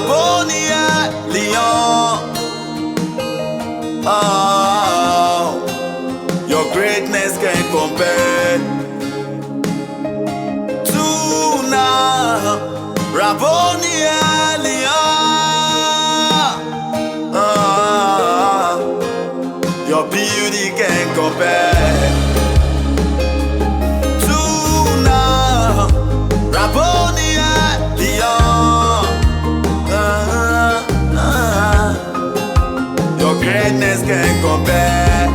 Rabonia Leon. Oh, your greatness can compare to now. Rabonia Leon. Oh, your beauty can compare to now. Rabonia Leon. Your greatness can compare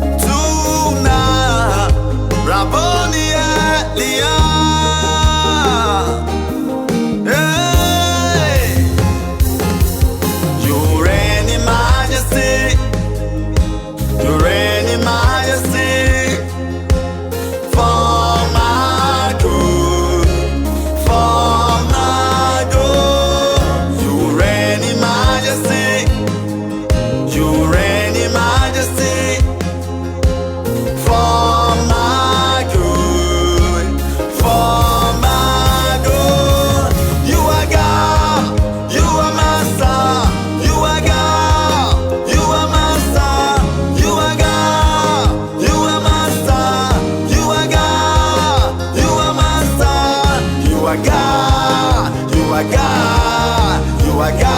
to now. Rabonia Leon. Hey. You reign in majesty. You reign in majesty. For my good. For my good. You reign in majesty. You reign in majesty. For my good. For my good. You are God. You are master. You are God. You are master. You are God. You are master. You are God. You are master. You are God. You are God. You are God.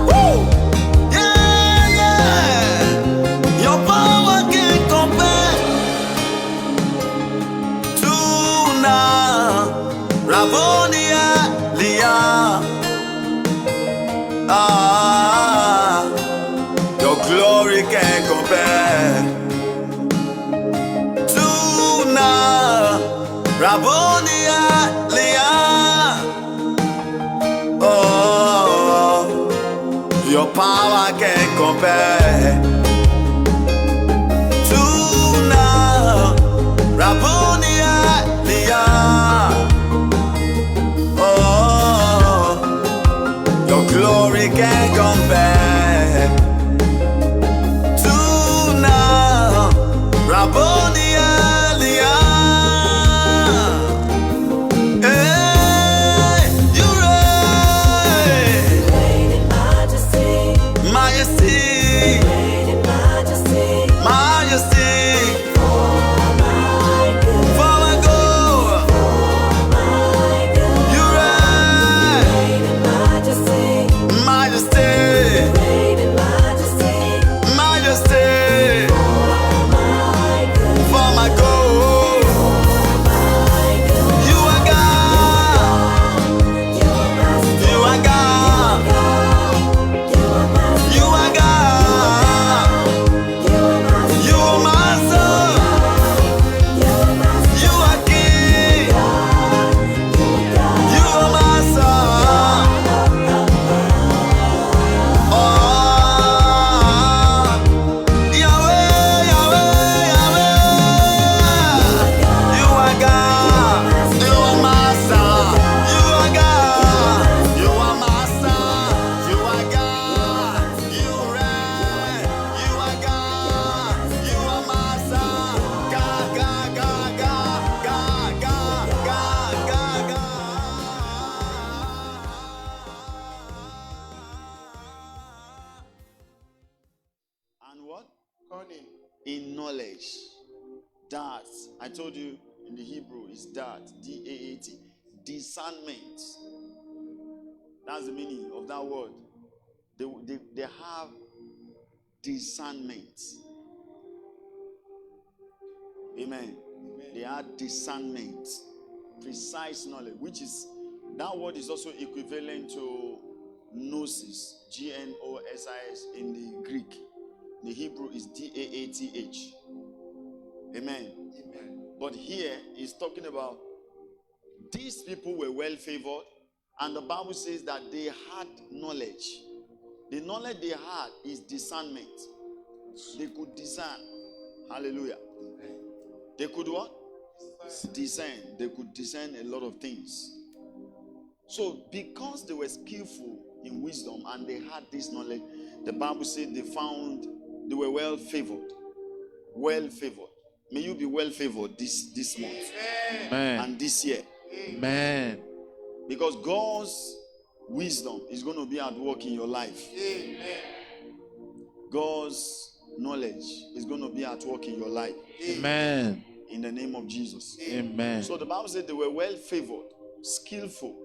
Woo! Yeah, yeah. Your power can compare to now. Rabonia Leon. Ah, your glory can compare to now. Rabonia Leon. Oh, your power can compare to now. Rabonia Leon. Oh, your glory can compare to now. Rabonia Leon. Hey, you reign. Reign in majesty, Majesty, reign in majesty, majesty, for my good, for my good. my good. You reign. Reign in majesty, Majesty, reign in majesty, majesty, my good, for my good. my good. You are God. You are master, You are God. you are master, You are God. you are master, You are master. you are master, You are king. You are master. Oh, Yahweh, Yahweh, Yahweh. You are God. You are master. You are God. You are master. You are God. You reign. You are God. You are master. God, God, God, God, God, God, God, God, God. And what? Cunning. In knowledge. That, I told you in the Hebrew is that, D-A-A-T. Discernment. That's the meaning of that word. They have discernment. Amen. They have discernment. Precise knowledge, which is, that word is also equivalent to gnosis. G-N-O-S-I-S in the Greek. The Hebrew is D-A-A-T-H. Amen. Amen. But here he's talking about these people were well favored, and the Bible says that they had knowledge. The knowledge they had is discernment. They could discern. Hallelujah. They could what? Discern. They could discern a lot of things. So because they were skillful in wisdom and they had this knowledge, the Bible said they were well favored. Well favored. May you be well favored this month Amen. and this year. Amen. Because God's wisdom is going to be at work in your life. Amen. God's knowledge is going to be at work in your life. Amen. In the name of Jesus. Amen. So the Bible said they were well favored, skillful,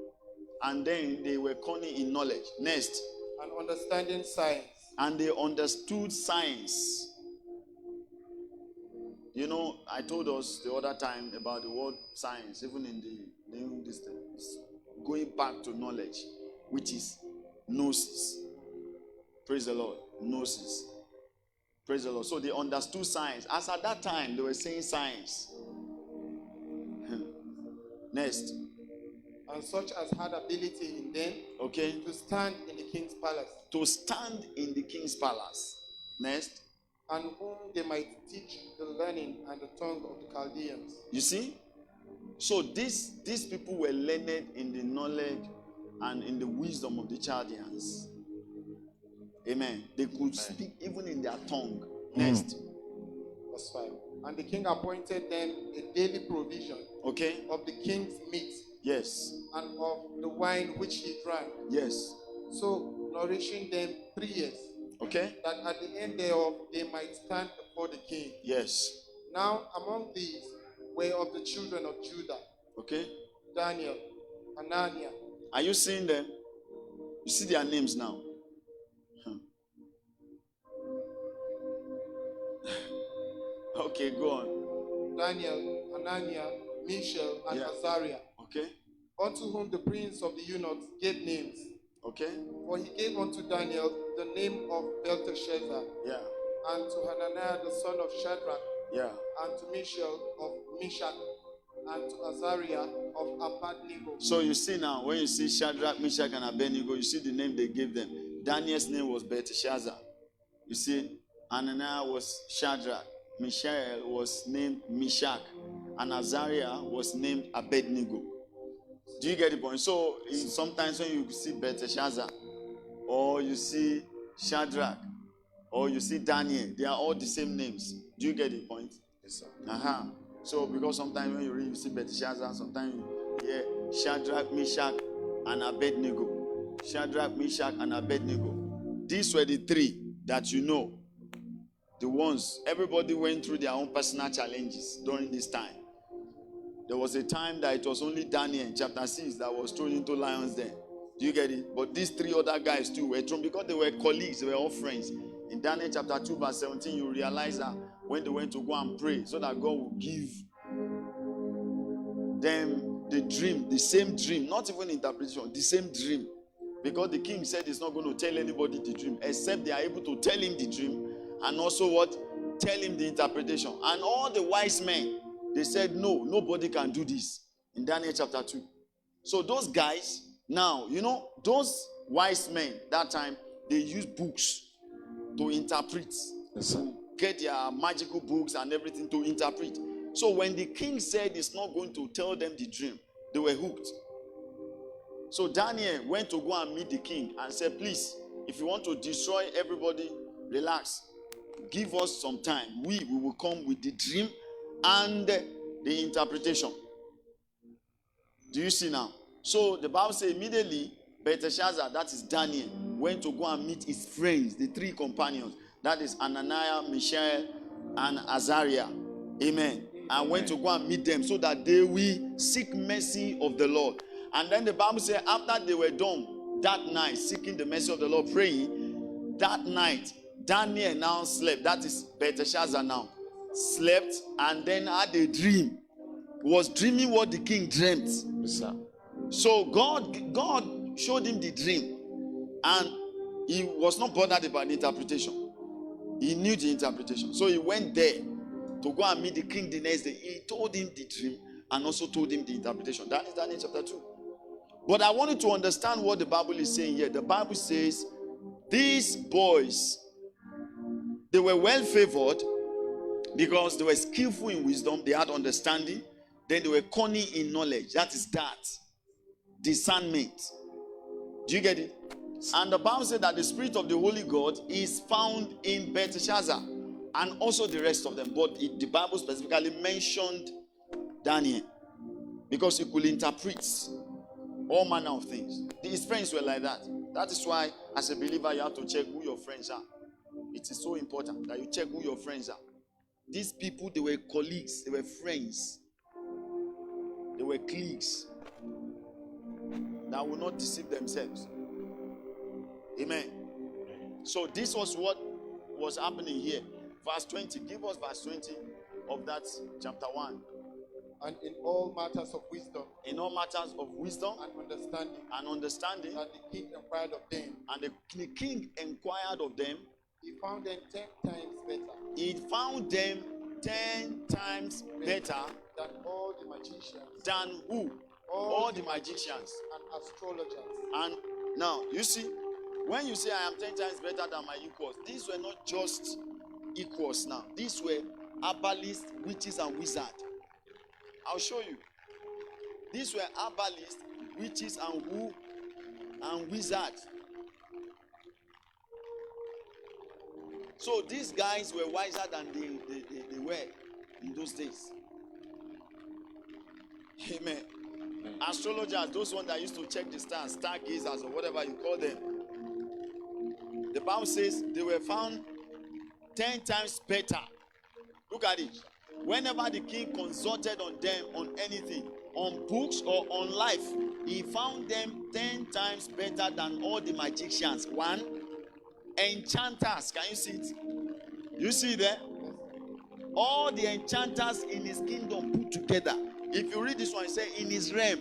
and then they were cunning in knowledge. Next. And understanding science. And they understood science. You know, I told us the other time about the word science, even in the New Testament, going back to knowledge, which is gnosis. Praise the Lord. Gnosis. Praise the Lord. So they understood science. As at that time, they were saying science. Next. And such as had ability in them Okay. to stand in the king's palace. To stand in the king's palace. Next. And whom they might teach the learning and the tongue of the Chaldeans. You see? So these people were learned in the knowledge and in the wisdom of the Chaldeans. Amen. They could speak even in their tongue. Next. Verse 5. And the king appointed them a daily provision Okay. of the king's meat Yes. and of the wine which he drank, Yes. so nourishing them 3 years, Okay. that at the end thereof they might stand before the king. Yes. Now among these were of the children of Judah, Okay. Daniel, Hananiah, Are you seeing them? You see their names now. Okay, go on. Daniel, Hananiah, Mishael, and Yeah. Azariah, Okay. unto whom the prince of the eunuchs gave names. Okay. For he gave unto Daniel the name of Belteshazzar, Yeah. and to Hananiah the son of Shadrach, Yeah. and to Mishael of Meshach, and to Azariah of Abednego. So you see now, when you see Shadrach, Meshach, and Abednego, you see the name they gave them. Daniel's name was Belteshazzar. You see, Ananiah was Shadrach, Mishael was named Meshach, and Azariah was named Abednego. Do you get the point? So sometimes when you see Belteshazzar, or you see Shadrach, or you see Daniel, they are all the same names. Do you get the point? Yes, sir. Uh-huh. So because sometimes when you read, you see Belteshazzar, sometimes you hear Shadrach, Meshach, and Abednego. Shadrach, Meshach, and Abednego. These were the three that you know. The ones, everybody went through their own personal challenges during this time. There was a time that it was only Daniel in chapter 6 that was thrown into lions den. Do you get it? But these three other guys too were thrown because they were colleagues, they were all friends. In Daniel chapter 2 verse 17, you realize that when they went to go and pray so that God would give them the dream, the same dream, not even interpretation, the same dream. Because the king said he's not going to tell anybody the dream except they are able to tell him the dream and also what? Tell him the interpretation. And all the wise men, they said, no, nobody can do this. In Daniel chapter 2. So those guys, now, you know, those wise men, that time, they used books to interpret. Yes, sir. To get their magical books and everything to interpret. So when the king said he's not going to tell them the dream, they were hooked. So Daniel went to go and meet the king and said, please, if you want to destroy everybody, relax. Give us some time. We will come with the dream and the interpretation. Do you see now? So the Bible says immediately Belteshazzar, that is Daniel, went to go and meet his friends, the three companions. That is Ananiah, Mishael, and Azariah. Amen. And went to go and meet them so that they will seek mercy of the Lord. And then the Bible says after they were done that night, seeking the mercy of the Lord, praying, that night, Daniel now slept. That is Belteshazzar now. Slept and then had a dream. Was dreaming what the king dreamt. Yes, sir. So God showed him the dream. And he was not bothered about the interpretation. He knew the interpretation. So he went there to go and meet the king the next day. He told him the dream and also told him the interpretation. That is Daniel chapter 2. But I wanted to understand what the Bible is saying here. The Bible says these boys, they were well favored because they were skillful in wisdom. They had understanding. Then they were cunning in knowledge. That is that. Discernment. Do you get it? And the Bible said that the spirit of the Holy God is found in Belteshazzar. and also the rest of them. But the Bible specifically mentioned Daniel because he could interpret all manner of things. His friends were like that. That is why, as a believer, you have to check who your friends are. It is so important that you check who your friends are. These people, they were colleagues, they were friends, they were colleagues that will not deceive themselves. Amen. So this was what was happening here. Verse 20. Give us verse 20 of that chapter 1. And in all matters of wisdom In all matters of wisdom and understanding, and that the king inquired of them, the king inquired of them. he found them 10 times better He found them 10 times better than all the magicians, than who? All the magicians. and astrologers. And now, you see, when you say I am 10 times better than my equals, these were not just equals now. These were herbalists, witches, and wizards. I'll show you. These were herbalists, witches, and wizards. So these guys were wiser than they were in those days. Amen. Astrologers, those ones that used to check the stars, stargazers, or whatever you call them. The Bible says they were found 10 times better. Look at it. Whenever the king consulted on them on anything, on books or on life, he found them 10 times better than all the magicians. One, enchanters. Can you see it? You see there? All the enchanters in his kingdom put together. If you read this one, it says in his realm,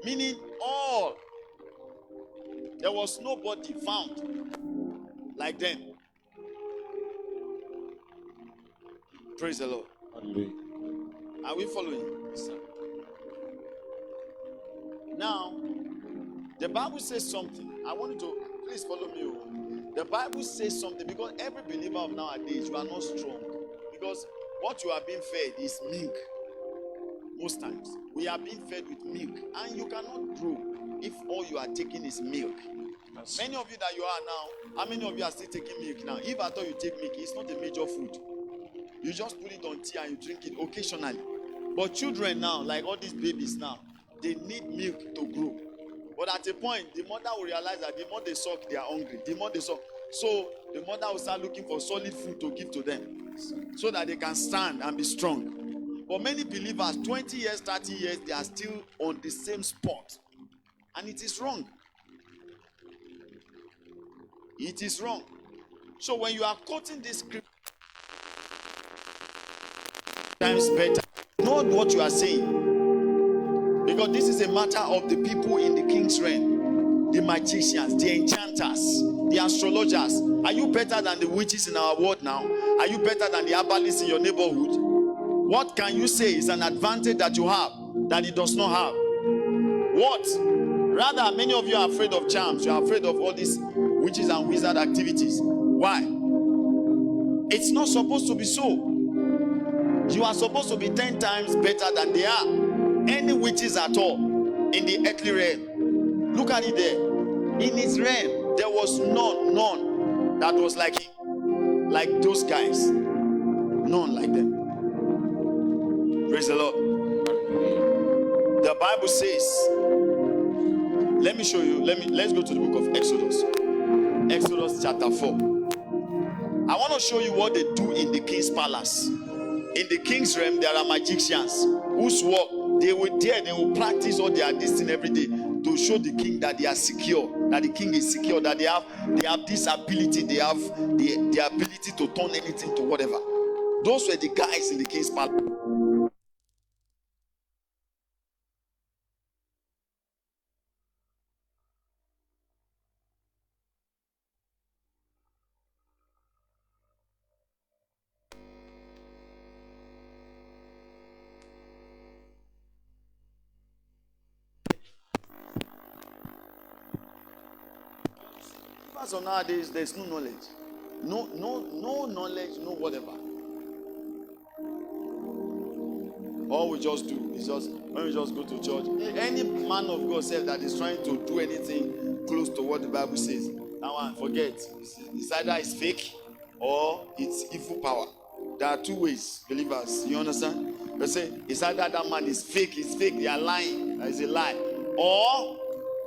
meaning all. There was nobody found like them. Praise the Lord. Hallelujah. Are we following? Yes, sir. Now, the Bible says something. I want you to please follow me. The Bible says something because every believer of nowadays, you are not strong. Because what you are being fed is milk. Most times, we are being fed with milk, and you cannot grow if all you are taking is milk. Many of you that you are now, how many of you are still taking milk now? If I thought you take milk, it's not a major food. You just put it on tea and you drink it occasionally. But children now, like all these babies now, they need milk to grow. But at a point, the mother will realize that the more they suck, they are hungry. The more they suck. So the mother will start looking for solid food to give to them so that they can stand and be strong. But many believers, 20 years, 30 years, they are still on the same spot. And it is wrong. It is wrong. So when you are quoting this scripture, times better, know what you are saying. Because this is a matter of the people in the king's realm. The magicians, the enchanters, the astrologers. Are you better than the witches in our world now? Are you better than the herbalists in your neighborhood? What can you say is an advantage that you have that it does not have? What? Rather, many of you are afraid of charms. You are afraid of all these witches and wizard activities. Why? It's not supposed to be so. You are supposed to be 10 times better than they are. Any witches at all in the earthly realm. Look at it there. In his realm, there was none that was like him. Like those guys. None like them. Praise the Lord. The Bible says, let me show you. Let's go to the book of Exodus. Exodus chapter 4. I want to show you what they do in the king's palace. In the king's realm, there are magicians whose work they will practice all their this thing every day to show the king that they are secure, that the king is secure, that they have this ability, they have the ability to turn anything to whatever. Those were the guys in the king's palace. So nowadays there's no knowledge. No knowledge, no whatever. All we just do is just when we just go to church. Any man of God says that is trying to do anything close to what the Bible says, that one forget. It's either it's fake or it's evil power. there are two ways, believers. You understand? They say it's either that man is fake, they are lying, that is a lie, or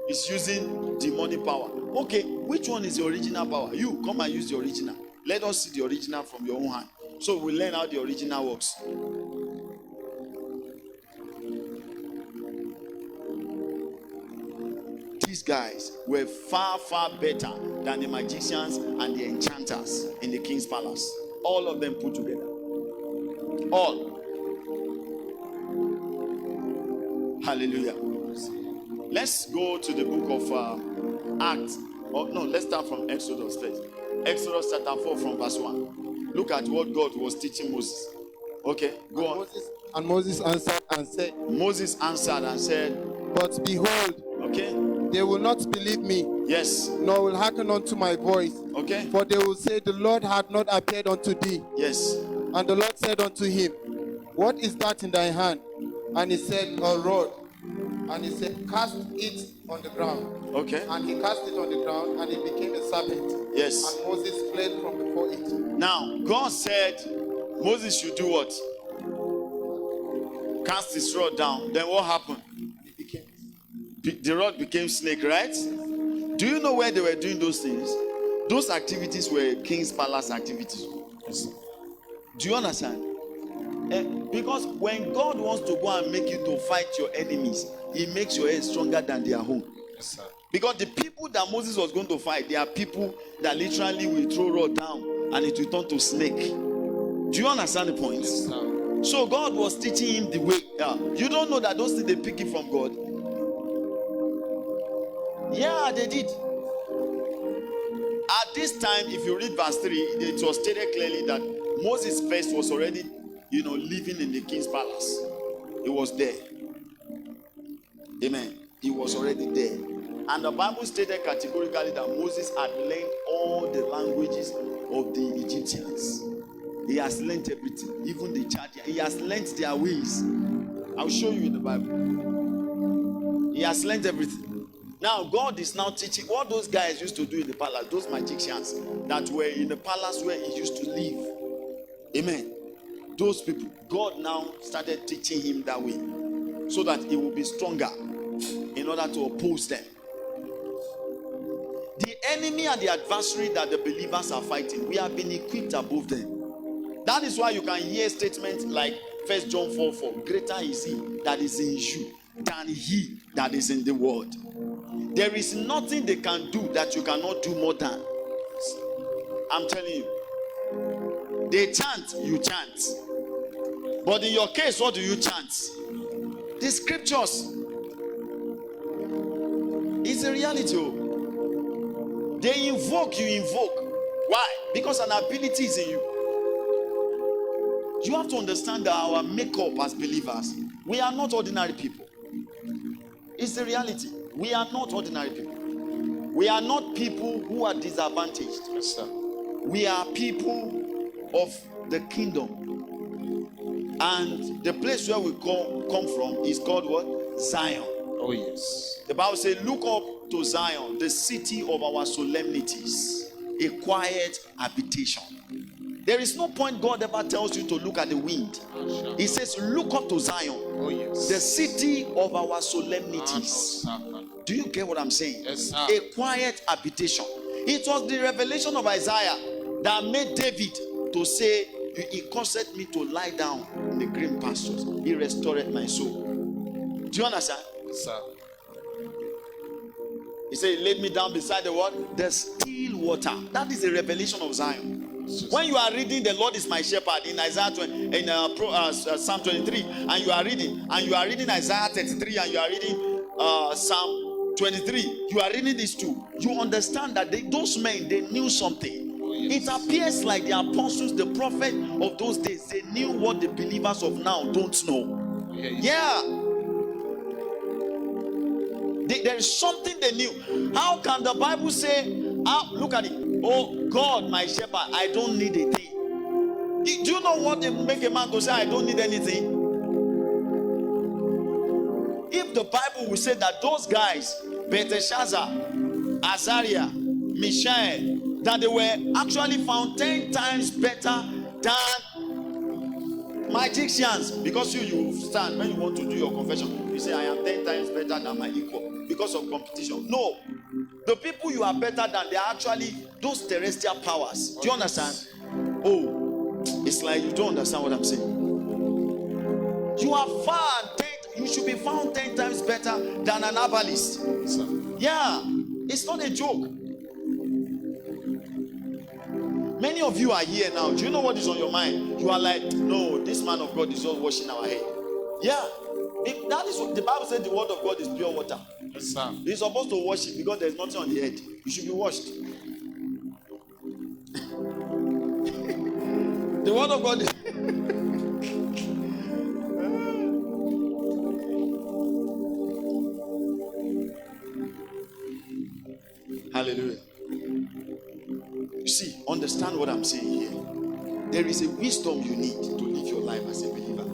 it's using demonic power. Okay, which one is the original power? You come and use the original. Let us see the original from your own hand. So we learn how the original works. These guys were far, far better than the magicians and the enchanters in the king's palace. All of them put together. All. Hallelujah. Let's go to the book of Acts. Oh, no, let's start from Exodus first. Exodus chapter 4 from verse 1. Look at what God was teaching Moses. Okay, go on. Moses answered and said, Moses answered and said, but behold, okay, they will not believe me, yes, nor will hearken unto my voice. okay, For they will say, the Lord hath not appeared unto thee. yes. And the Lord said unto him, what is that in thy hand? And he said, a rod. And he said, cast it on the ground. Okay, And he cast it on the ground, and it became a serpent. yes. And Moses fled from before it. Now, God said Moses should do what? Cast his rod down. Then what happened? It became. The rod became snake, right? Do you know where they were doing those things? Those activities were King's Palace activities. Do you understand? Because when God wants to go and make you to fight your enemies, he makes your head stronger than their own. Yes, sir. Because the people that Moses was going to fight, they are people that literally will throw rod down and it will turn to snake. Do you understand the point? Yes, sir. So God was teaching him the way. You don't know that those things they pick it from God. Yeah, they did. At this time, if you read verse 3, it was stated clearly that Moses first was already, living in the king's palace. He was there. Amen. He was already there. And the Bible stated categorically that Moses had learned all the languages of the Egyptians. He has learned everything, even the Chaldeans. He has learned their ways. I'll show you in the Bible. He has learned everything. Now, God is now teaching what those guys used to do in the palace, those magicians that were in the palace where he used to live. Amen. Those people, God now started teaching him that way so that he will be stronger in order to oppose them. The enemy and the adversary that the believers are fighting, we have been equipped above them. That is why you can hear statements like 1 John 4:4, greater is he that is in you than he that is in the world. There is nothing they can do that you cannot do more than. I'm telling you. They chant, you chant. But in your case, what do you chant? The scriptures. It's a reality. They invoke, you invoke. Why? Because an ability is in you. You have to understand that our makeup as believers, we are not ordinary people. It's the reality. We are not ordinary people. We are not people who are disadvantaged. Yes, sir. We are people of the kingdom. And the place where we come from is called what? Zion. Oh, yes. The Bible says, look up to Zion, the city of our solemnities, a quiet habitation. There is no point God ever tells you to look at the wind. He says, look up to Zion, Oh, yes. the city of our solemnities. Do you get what I'm saying? Yes, sir. A quiet habitation. It was the revelation of Isaiah that made David to say, he caused me to lie down in the green pastures. He restored my soul. Do you understand? Yes, sir. He said, he laid me down beside the what? The still water. That is a revelation of Zion. When you are reading the Lord is my shepherd in Isaiah 20, in Psalm 23, and you are reading Isaiah 33, and you are reading Psalm 23, you are reading these two, you understand that those men, they knew something. It appears like the apostles, the prophet of those days, they knew what the believers of now don't know. Yeah. There is something they knew. How can the Bible say, look at it, oh God, my shepherd, I don't need a thing. Do you know what they make a man to say, I don't need anything? If the Bible will say that those guys, Belteshazzar, Azariah, Mishael, that they were actually found 10 times better than Magicians, because you stand when you want to do your confession, you say, I am 10 times better than my equal because of competition. No. The people you are better than, they are actually those terrestrial powers. Do you understand? Oh, it's like you don't understand what I'm saying. You are you should be found 10 times better than an herbalist. Yeah, it's not a joke. Many of you are here now. Do you know what is on your mind? You are like, no, this man of God is just washing our head. Yeah, that is what the Bible said. The word of God is pure water. Yes, sir. You're supposed to wash it because there's nothing on the head. You should be washed. The word of God is hallelujah. You see, understand what I'm saying here. There is a wisdom you need to live your life as a believer.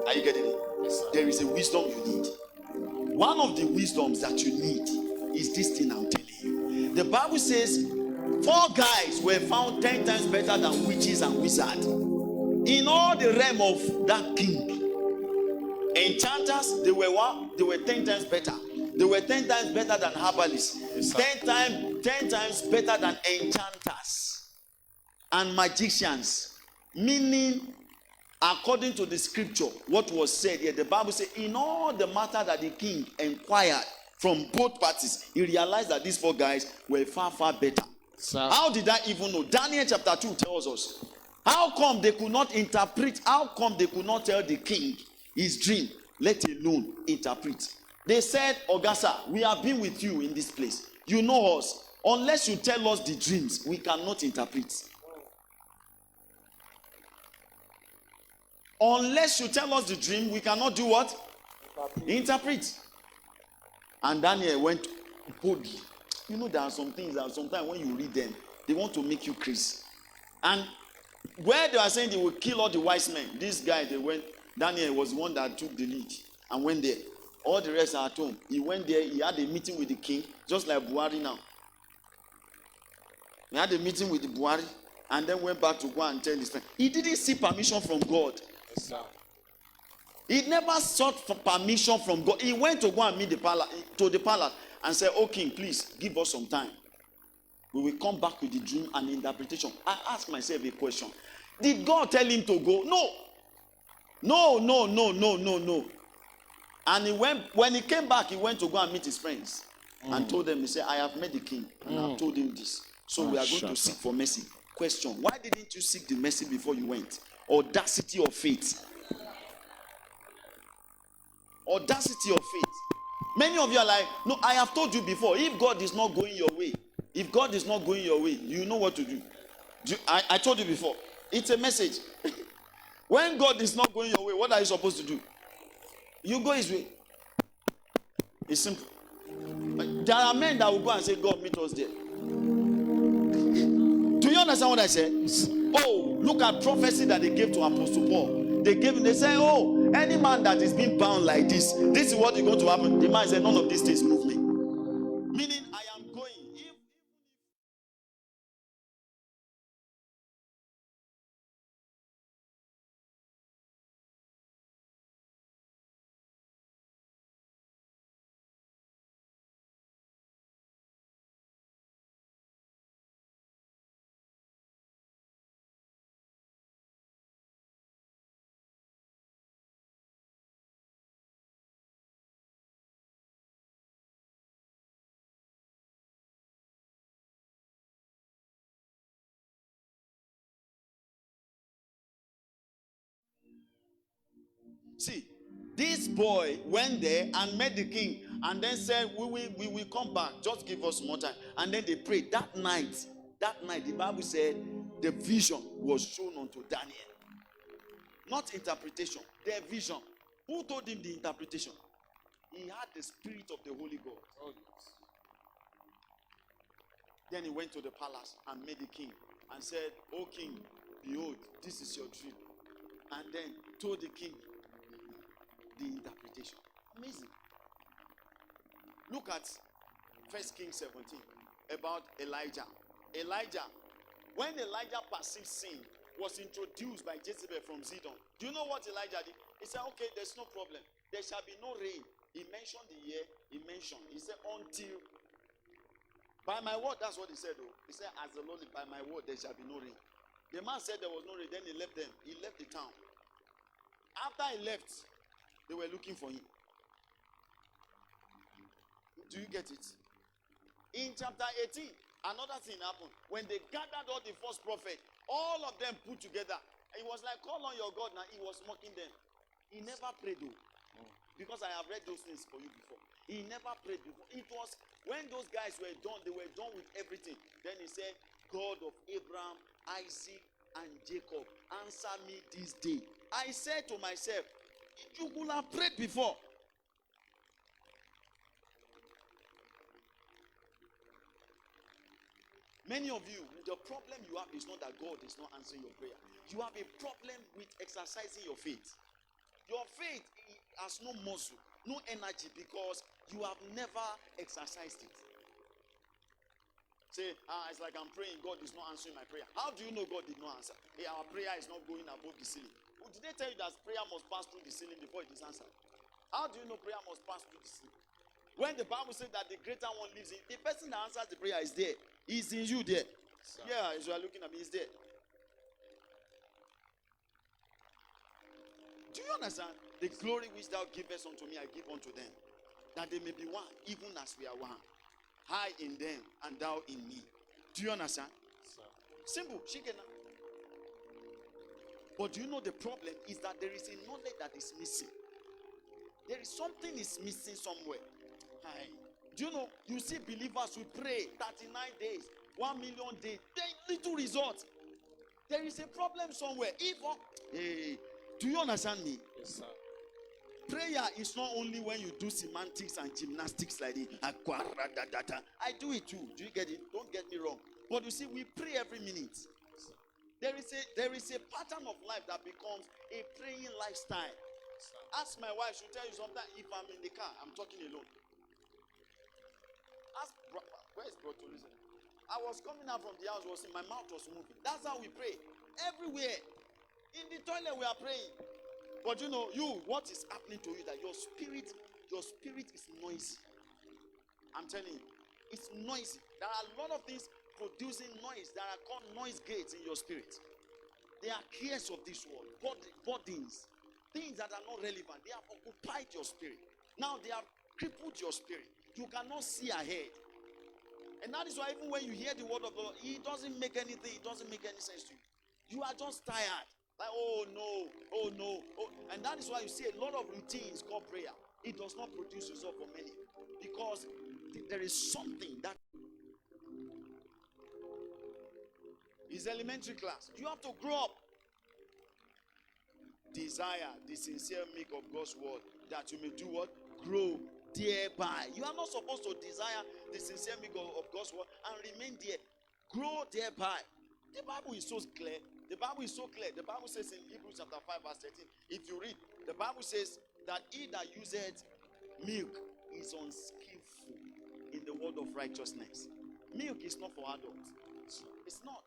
Are you getting it? Yes, sir. There is a wisdom you need. One of the wisdoms that you need is this thing I'm telling you. The Bible says 4 guys were found 10 times better than witches and wizards in all the realm of that king. Enchanters, they were 10 times better. They were 10 times better than herbalists. Yes, 10 times better than enchanters and magicians. Meaning, according to the scripture, what was said here, the Bible says, in all the matter that the king inquired from both parties, he realized that these 4 guys were far, far better. Sir. How did I even know? Daniel chapter 2 tells us. How come they could not interpret? How come they could not tell the king his dream, let alone interpret? They said, Augusta, we have been with you in this place. You know us. Unless you tell us the dreams, we cannot interpret. Unless you tell us the dream, we cannot do what? Interpret. And Daniel went boldly. You know, there are some things that sometimes when you read them, they want to make you crazy. And where they are saying they will kill all the wise men, this guy, Daniel was the one that took the lead and went there. All the rest are at home. He went there, he had a meeting with the king, just like Buhari now. He had a meeting with the Buhari and then went back to go and tell his friend. He didn't seek permission from God. Yes, sir. He never sought for permission from God. He went to go and meet the palace and said, oh king, please give us some time. We will come back with the dream and the interpretation. I ask myself a question. Did God tell him to go? No. No. And when he came back, he went to go and meet his friends and told them, he said, I have met the king and I've told him this. So we are going to seek for mercy. Question, why didn't you seek the mercy before you went? Audacity of faith. Audacity of faith. Many of you are like, no, I have told you before, if God is not going your way, you know what to do. I told you before. It's a message. When God is not going your way, what are you supposed to do? You go his way. It's simple. There are men that will go and say, God, meet us there. Do you understand what I said? Oh, look at prophecy that they gave to Apostle Paul. They say, oh, any man that is being bound like this is what is going to happen. The man said, none of these things move me. Meaning, I am going. See, this boy went there and met the king and then said, we will come back. Just give us more time. And then they prayed. That night, the Bible said the vision was shown unto Daniel. Not interpretation, their vision. Who told him the interpretation? He had the spirit of the Holy God. Oh, yes. Then he went to the palace and met the king and said, O king, behold, this is your dream. And then told the king the interpretation. Amazing. Look at 1 Kings 17 about Elijah. When Elijah perceived sin, was introduced by Jezebel from Zidon. Do you know what Elijah did? He said, okay, there's no problem. There shall be no rain. He mentioned the year. He said, until, by my word, that's what he said though. He said, as the Lord, by my word, there shall be no rain. The man said there was no rain, then he left them. He left the town. After he left, they were looking for him. Do you get it? In chapter 18, another thing happened. When they gathered all the false prophets, all of them put together. It was like, call on your God now. He was mocking them. He never prayed though. Because I have read those things for you before. He never prayed before. It was when those guys were done, they were done with everything. Then he said, God of Abraham, Isaac, and Jacob, answer me this day. I said to myself, you could have prayed before. Many of you, the problem you have is not that God is not answering your prayer. You have a problem with exercising your faith. Your faith has no muscle, no energy, because you have never exercised it. Say, it's like I'm praying, God is not answering my prayer. How do you know God did not answer? Hey, our prayer is not going above the ceiling. Did they tell you that prayer must pass through the ceiling before it is answered? How do you know prayer must pass through the ceiling? When the Bible says that the greater one lives in, the person that answers the prayer is there. He's in you there. Yeah, as you are looking at me, he's there. Do you understand? The glory which thou givest unto me, I give unto them, that they may be one, even as we are one. I in them, and thou in me. Do you understand? Simple. Shikena. But do you know the problem is that there is a knowledge that is missing. There is something is missing somewhere. Hi. Do you know? You see believers who pray 39 days, 1 million days, then little results. There is a problem somewhere. Hey, do you understand me? Yes, sir. Prayer is not only when you do semantics and gymnastics like the I do it too. Do you get it? Don't get me wrong. But you see, we pray every minute. There is a pattern of life that becomes a praying lifestyle. Ask my wife, she'll tell you sometimes if I'm in the car, I'm talking alone. Ask, where is Bro Tourism? I was coming out from the house, my mouth was moving. That's how we pray. Everywhere. In the toilet we are praying. But you know, what is happening to you that your spirit is noisy. I'm telling you, it's noisy. There are a lot of things producing noise that are called noise gates in your spirit. They are cares of this world, burdens, things that are not relevant. They have occupied your spirit. Now they have crippled your spirit. You cannot see ahead. And that is why even when you hear the word of God, it doesn't make anything, it doesn't make any sense to you. You are just tired. Like, oh no. And that is why you see a lot of routines called prayer. It does not produce result for many. Because there is something that is elementary class. You have to grow up. Desire the sincere milk of God's word, that you may do what? Grow thereby. You are not supposed to desire the sincere milk of God's word and remain there. Grow thereby. The Bible is so clear. The Bible is so clear. The Bible says in Hebrews chapter 5 verse 13, if you read, the Bible says that he that useth milk is unskillful in the word of righteousness. Milk is not for adults. It's not.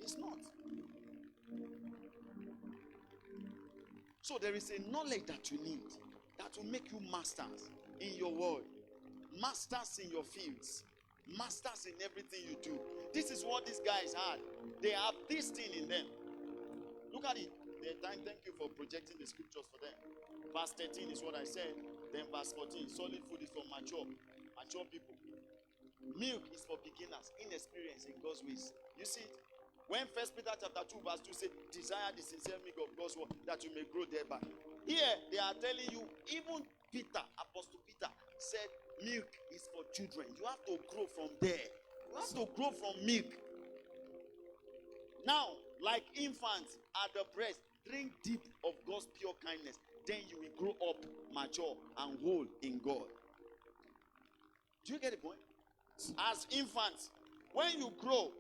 It's not. So there is a knowledge that you need that will make you masters in your world, masters in your fields, masters in everything you do. This is what these guys had. They have this thing in them. Look at it. Thank you for projecting the scriptures for them. Verse 13 is what I said. Then verse 14, solid food is for mature people. Milk is for beginners, inexperienced in God's ways. You see it? When 1 Peter chapter 2 verse 2 said, desire the sincere milk of God's word that you may grow thereby. Here they are telling you, even Peter, Apostle Peter, said milk is for children. You have to grow from there. You have to grow from milk. Now, like infants at the breast, drink deep of God's pure kindness. Then you will grow up, mature, and whole in God. Do you get the point? As infants, when you grow,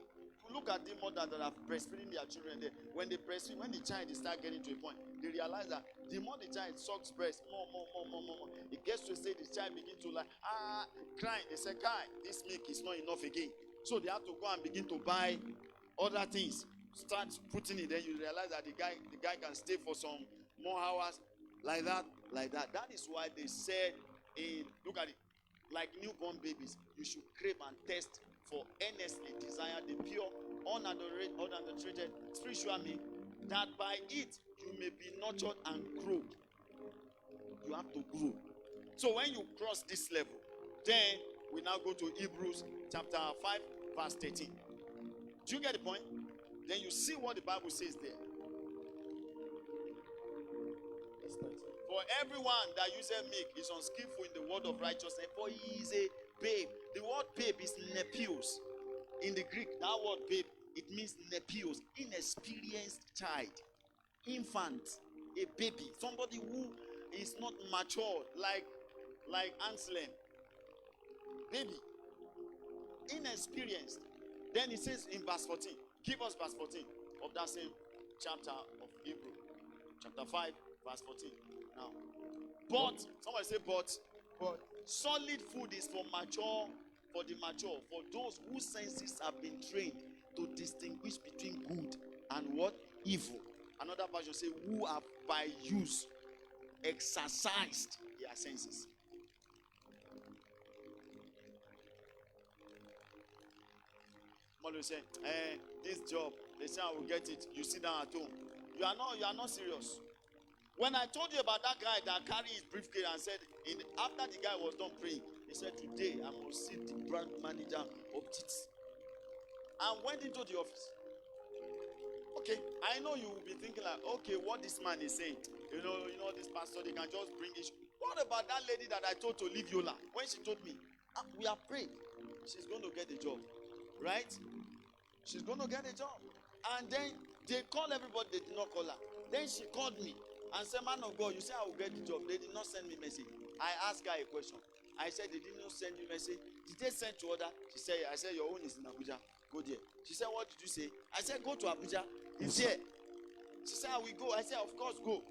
look at the mother that have breastfeeding their children there. When they breastfeed, when the child start getting to a point, they realize that the more the child sucks breast, more. It gets to a stage the child begin to crying. They say, "Kai, this milk is not enough again." So they have to go and begin to buy other things. start putting it, then you realize that the guy can stay for some more hours, like that. That is why they said look at it, like newborn babies, you should crave and test for earnestly desire the pure, unadulterated spiritual milk, that by it you may be nurtured and grow. You have to grow. So when you cross this level, then we now go to Hebrews chapter 5, verse 13. Do you get the point? Then you see what the Bible says there. For everyone that uses milk is unskillful in the word of righteousness, for he is a babe. The word babe is nepios. In the Greek, that word babe, it means nepios, inexperienced child, infant, a baby, somebody who is not mature, like Anselm. Baby, inexperienced. Then it says in verse 14, give us verse 14 of that same chapter of Hebrew, chapter 5, verse 14. Now, but somebody say, but solid food is for the mature, for those whose senses have been trained to distinguish between good and what? Evil. Another version say, who have by use exercised their senses. Somebody will say, this job, they say I will get it. You sit down at home. You are not serious. When I told you about that guy that carried his briefcase and said, after the guy was done praying, he said, today I must see the brand manager of JITS. And went into the office. Okay, I know you will be thinking like, okay, what this man is saying. You know this pastor, they can just bring it. What about that lady that I told to leave Yola? When she told me, we are praying, she's going to get a job. Right? She's going to get a job. And then they call everybody, they did not call her. Then she called me and said, man of God, you say I will get the job. They did not send me message. I asked her a question. I said, they did not send you message. Did they send to order? She said, I said, your own is in Abuja. Go there. She said, what did you say? I said, go to Abuja. It's here. She said, I will go. I said, of course, go.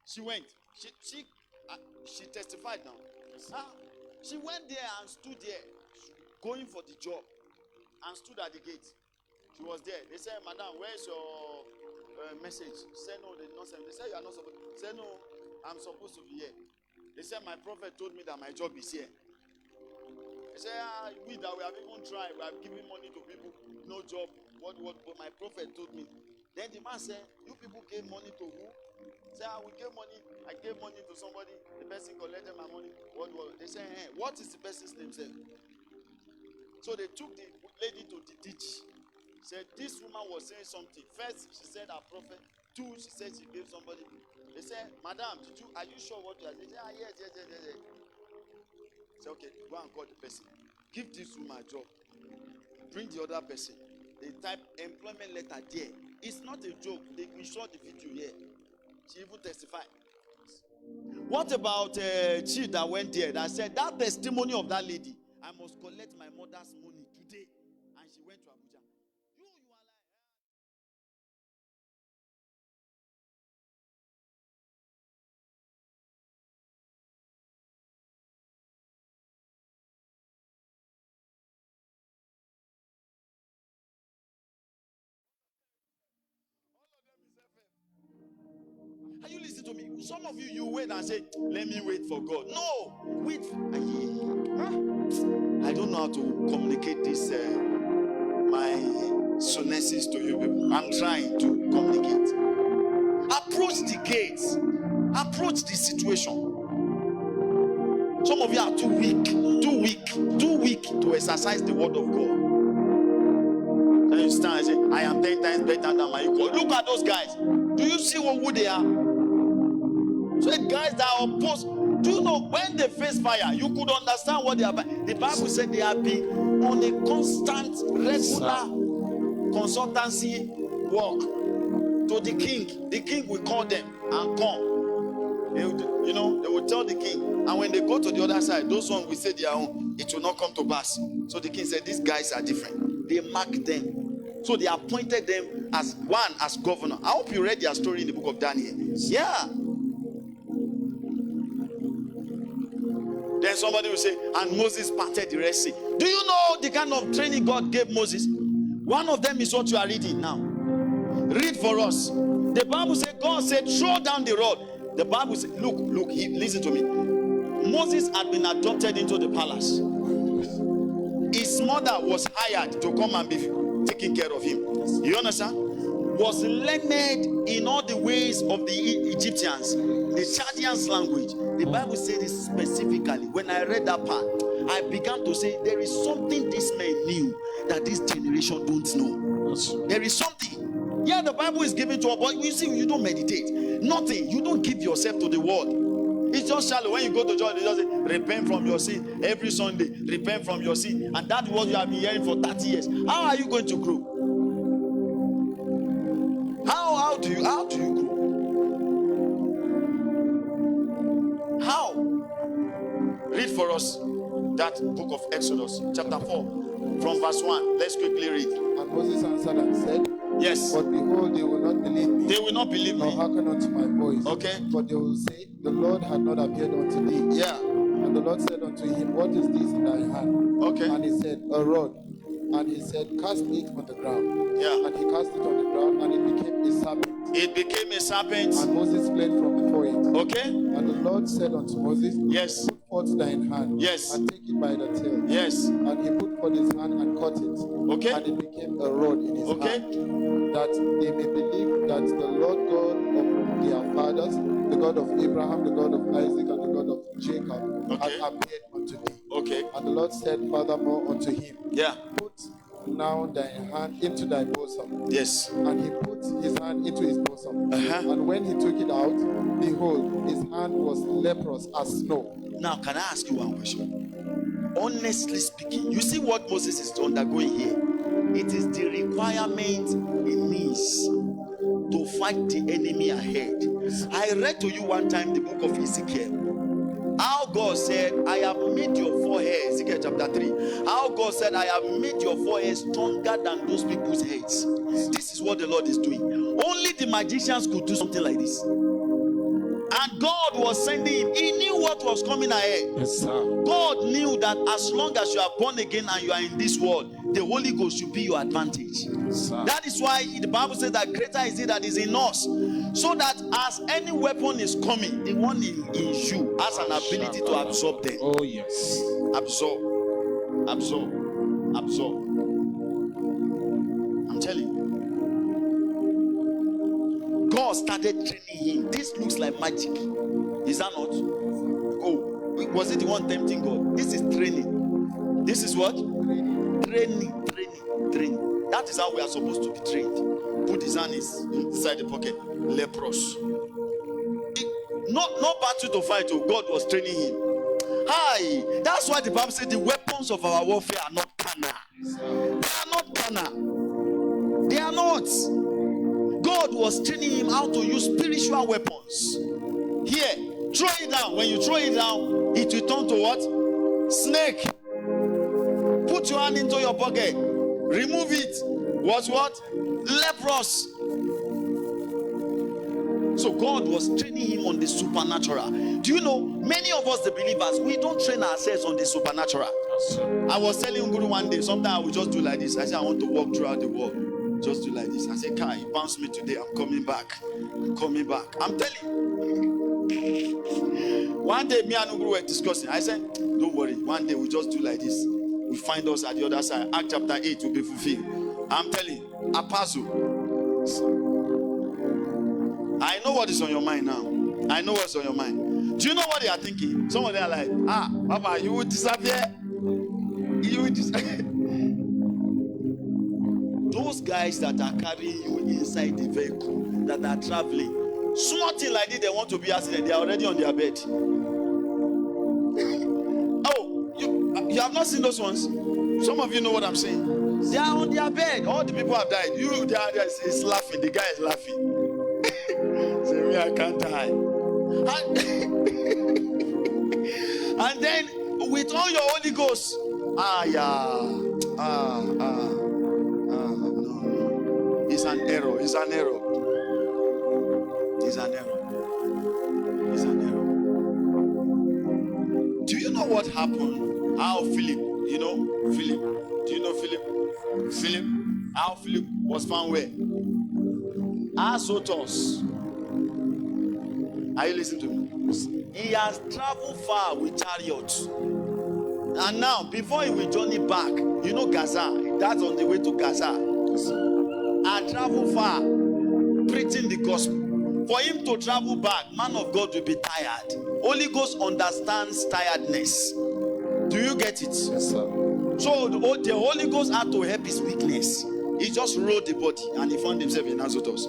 She went. She testified now. She went there and stood there, going for the job, and stood at the gate. She was there. They said, madam, where's your message? She said, no, they did not send. They said, you are not supposed to. She said, no, I'm supposed to be here. They said, my prophet told me that my job is here. They said, we have even tried. We have given money to people, no job. What? But my prophet told me. Then the man said, you people gave money to who? He said, we gave money. I gave money to somebody. The person collected my money. What? They said, what is the person's name? Said. So they took the lady to the ditch. Said, this woman was saying something. First, she said her prophet. Two, she said she gave somebody. They said, madam, are you sure what you are saying? They said, yes. Say, okay, go and call the person. Give this woman a job. Bring the other person. They type employment letter there. It's not a joke. We shot the video here. She even testified. What about Chi that went there that said that testimony of that lady? I must collect my mother's money today. And she went to Abuja. You are like... Are you listening to me? Some of you wait and say, let me wait for God. No! Wait. I don't know how to communicate this, my sonesis to you people. I'm trying to communicate. Approach the gates. Approach the situation. Some of you are too weak to exercise the word of God. Then you stand and say, I am 10 times better than my equal. Look at those guys. Do you see who they are? So the guys that are opposed, do you know when they face fire, you could understand what they are. The Bible said they have been on a constant, regular consultancy work to the king. The king will call them and come. They will tell the king. And when they go to the other side, those ones will say their own. It will not come to pass. So the king said, these guys are different. They mark them. So they appointed them as governor. I hope you read their story in the book of Daniel. Yeah. Then somebody will say, and Moses parted the Red Sea. Do you know the kind of training God gave Moses? One of them is what you are reading now. Read for us. The Bible said, God said, throw down the rod. The Bible said, look, listen to me. Moses had been adopted into the palace. His mother was hired to come and be taking care of him. You understand? Was learned in all the ways of the Egyptians, the Chaldeans language. The Bible said it specifically. When I read that part, I began to say, there is something this man knew that this generation don't know. There is something. Yeah, the Bible is given to us, but you see, you don't meditate. Nothing. You don't give yourself to the word. It's just shallow. When you go to church, they just say, repent from your sin every Sunday. Repent from your sin. And that's what you have been hearing for 30 years. How are you going to grow? How do you grow? How? Read for us that book of Exodus, chapter 4, from verse 1. Let's quickly read. And Moses answered and said, Yes. But behold, they will not believe me, They will not believe nor me. hearken unto my voice. Okay. But they will say, The Lord had not appeared unto thee. Yeah. And the Lord said unto him, What is this in thy hand? Okay. And he said, A rod. And he said, Cast it on the ground. Yeah. And he cast it on the ground, and it became a serpent. It became a serpent. And Moses fled from before it. Okay. And the Lord said unto Moses, Yes. Put forth thine hand, Yes. and take it by the tail. Yes. And he put forth his hand and caught it. Okay. And it became a rod in his Okay. hand, that they may believe that the Lord God of their fathers, the God of Abraham, the God of Isaac, and the God of Jacob, Okay. hath appeared unto thee. Okay. And the Lord said furthermore unto him, Yeah. Put now thy hand into thy bosom. Yes. And he put his hand into his bosom. Uh-huh. And when he took it out, behold, his hand was leprous as snow. Now, can I ask you one question? Honestly speaking, you see what Moses is undergoing here? It is the requirement he needs to fight the enemy ahead. I read to you one time the book of Ezekiel. How God said, I have made your forehead, Ezekiel chapter 3. How God said, I have made your forehead stronger than those people's heads. This is what the Lord is doing. Only the magicians could do something like this. And God was sending him. He knew what was coming ahead. Yes, sir. God knew that as long as you are born again and you are in this world, the Holy Ghost should be your advantage. Yes, sir. That is why the Bible says that greater is it that is in us. So that as any weapon is coming, the one in you has an ability to absorb them. Oh, yes. Absorb. I'm telling you. God started training him. This looks like magic. Is that not? Oh, was it the one tempting God? This is training. This is what? Training. That is how we are supposed to be trained. Put his hand inside the pocket. Leprous. No battle to fight. Oh, God was training him. Hi. That's why the Bible said the weapons of our warfare are not carnal. They are not carnal. They are not. God was training him how to use spiritual weapons. Here, throw it down. When you throw it down, it will turn to what? Snake. Put your hand into your pocket. Remove it. What? Leprous. So God was training him on the supernatural. Do you know, many of us, the believers, we don't train ourselves on the supernatural. Yes, sir. I was telling Guru one day, sometimes I will just do like this. I said, I want to walk throughout the world. Just do like this. I said, Kai, you bounced me today. I'm coming back. I'm telling you. One day, me and Guru were discussing. I said, don't worry. One day, we'll just do like this. We find us at the other side. Act chapter 8 will be fulfilled. I'm telling you. Apazo. I know what is on your mind now. I know what's on your mind. Do you know what they are thinking? Some of them are like, Papa, you will disappear. You will disappear. Those guys that are carrying you inside the vehicle, that are traveling, small thing like this, they want to be accident. They are already on their bed. Oh, you have not seen those ones? Some of you know what I'm saying. They are on their bed. All the people have died. Is laughing. The guy is laughing. Say, me, I can't die. And then with all your Holy Ghost, no. It's an error. Do you know what happened? How Philip? Do you know Philip? How Philip was found where? Azotus. Are you listening to me? He has traveled far with chariots. And now, before he will journey back, you know Gaza, that's on the way to Gaza. I travel far, preaching the gospel. For him to travel back, man of God will be tired. Holy Ghost understands tiredness. Do you get it? Yes, sir. So the Holy Ghost had to help his weakness. He just rolled the body and he found himself in Azotus.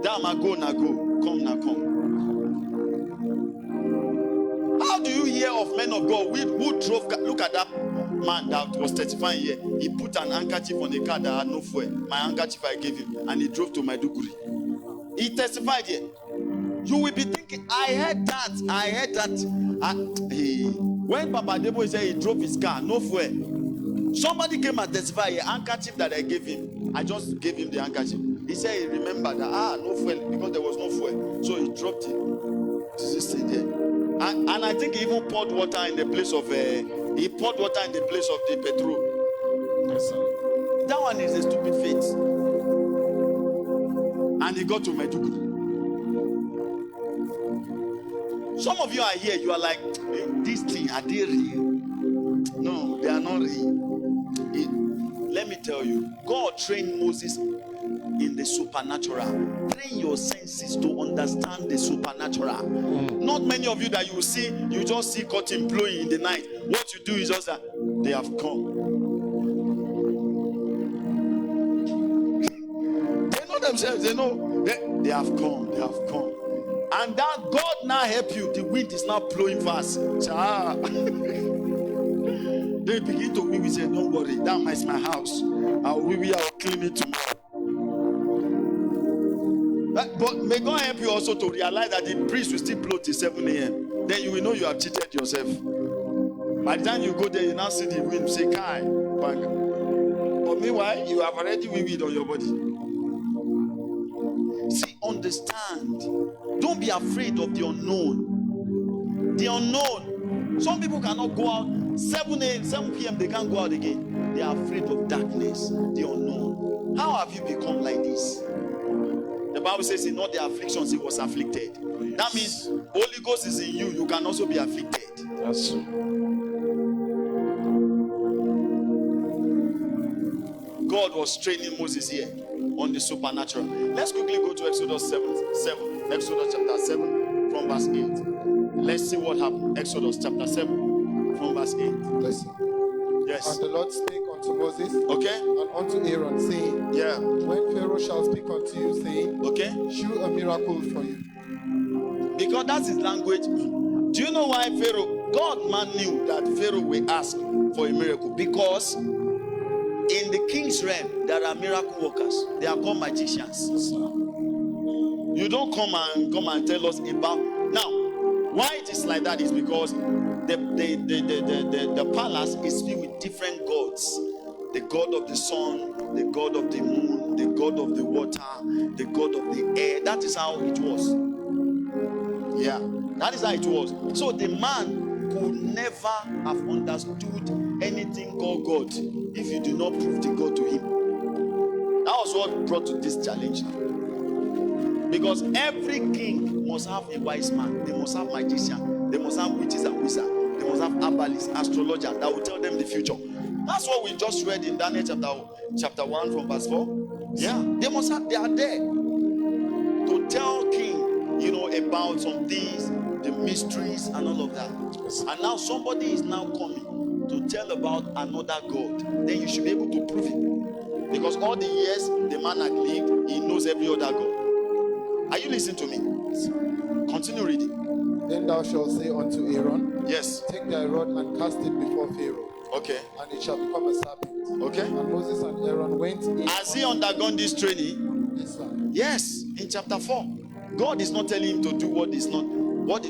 Damn, go, now go. Come, now come. How do you hear of men of God who drove? Look at that man that was 35 here. He put an handkerchief on the car that had no fuel. My handkerchief I gave him, and he drove to Maiduguri. He testified here. You will be thinking, I heard that. When Papa Debo said he drove his car, no fuel. Somebody came and testified a handkerchief that I gave him. I just gave him the handkerchief. He said he remembered that no fuel because there was no fuel. So he dropped it. Just stay there. And I think he even poured water in the place of the petrol. Yes, sir. That one is a stupid faith. And he got to Maiduguri. Some of you are here, you are like, this thing, are they real? No, they are not real. Let me tell you, God trained Moses in the supernatural. Train your senses to understand the supernatural. Not many of you that you see, you just see cotton blowing in the night. What you do is just that they have come. They know themselves, they know they have come. And that God now help you. The wind is now blowing fast. They begin to weep. We say, don't worry, that is my house. I'll clean it tomorrow. But may God help you also to realize that the breeze will still blow till 7 a.m. Then you will know you have cheated yourself. By the time you go there, you now see the wind, say, Kai. But meanwhile, you have already weed on your body. See, understand. Don't be afraid of the unknown. The unknown. Some people cannot go out 7 p.m. They can't go out again. They are afraid of darkness, the unknown. How have you become like this? The Bible says in all the afflictions he was afflicted. Yes. That means Holy Ghost is in you. You can also be afflicted. That's true. God was training Moses here on the supernatural. Let's quickly go to Exodus 7. Exodus chapter 7 from verse 8. Let's see what happened. Exodus chapter 7 from verse 8. Listen. Yes. And the Lord spake unto Moses, Okay. and unto Aaron, saying, Yeah. when Pharaoh shall speak unto you, saying, Okay. shew a miracle for you. Because that's his language. Do you know why Pharaoh? God man knew that Pharaoh will ask for a miracle. Because in the king's realm, there are miracle workers. They are called magicians. You don't come and tell us about. Now, why it is like that is because the palace is filled with different gods. The god of the sun, the god of the moon, the god of the water, the god of the air. That is how it was. Yeah, that is how it was. So the man could never have understood anything called God if you do not prove the God to him. That was what brought to this challenge. Because every king must have a wise man. They must have magician. They must have witches and wizards. They must have herbalists, astrologers that will tell them the future. That's what we just read in Daniel chapter 1 from verse 4. Yeah, they are there to tell king, about some things, the mysteries and all of that. And now somebody is now coming to tell about another God. Then you should be able to prove it. Because all the years the man had lived, he knows every other God. Are you listening to me? Continue reading. Then thou shalt say unto Aaron, Yes. take thy rod and cast it before Pharaoh, Okay. and it shall become a serpent. Okay. And Moses and Aaron went in. Has he undergone this training? Yes, sir. Yes. In chapter 4. God is not telling him to do what he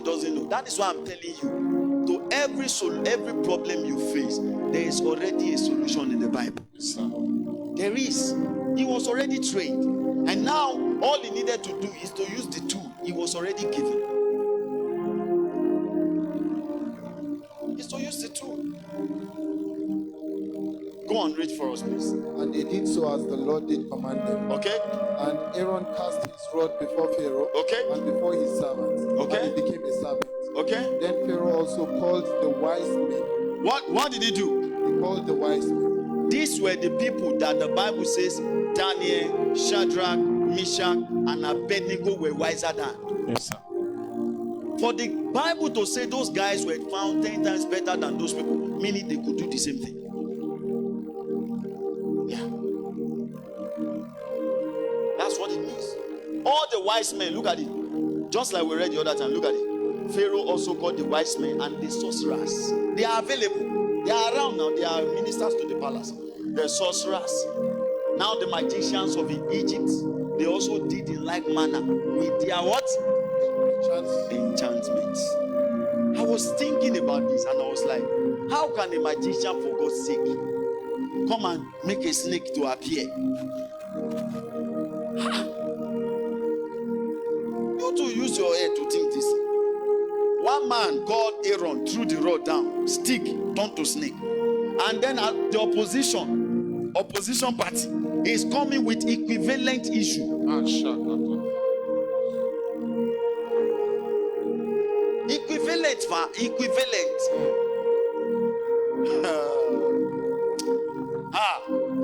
doesn't know. That is why I'm telling you. To every problem you face, there is already a solution in the Bible. Yes, sir. There is. He was already trained. And now all he needed to do is to use the tool he was already given. Is to use the tool. Go Go on, read for us, please. And they did so as the Lord did command them. Okay? And Aaron cast his rod before Pharaoh Okay. and before his servants. Okay. And he became a serpent. Okay? Then Pharaoh also called the wise men. What did he do? He called the wise men. These were the people that the Bible says Daniel, Shadrach, Meshach, and Abednego were wiser than. Yes, sir. For the Bible to say those guys were found 10 times better than those people, meaning they could do the same thing. Yeah. That's what it means. All the wise men, look at it. Just like we read the other time, look at it. Pharaoh also called the wise men and the sorcerers. They are available. They are around now. They are ministers to the palace. The sorcerers. Now the magicians of Egypt, they also did in like manner with their what? Enchantments. I was thinking about this and I was like, how can a magician, for God's sake, come and make a snake to appear? You to use your head to think this. One man called Aaron threw the rod down, stick turned to snake, and then the opposition party is coming with equivalent issue. Equivalent.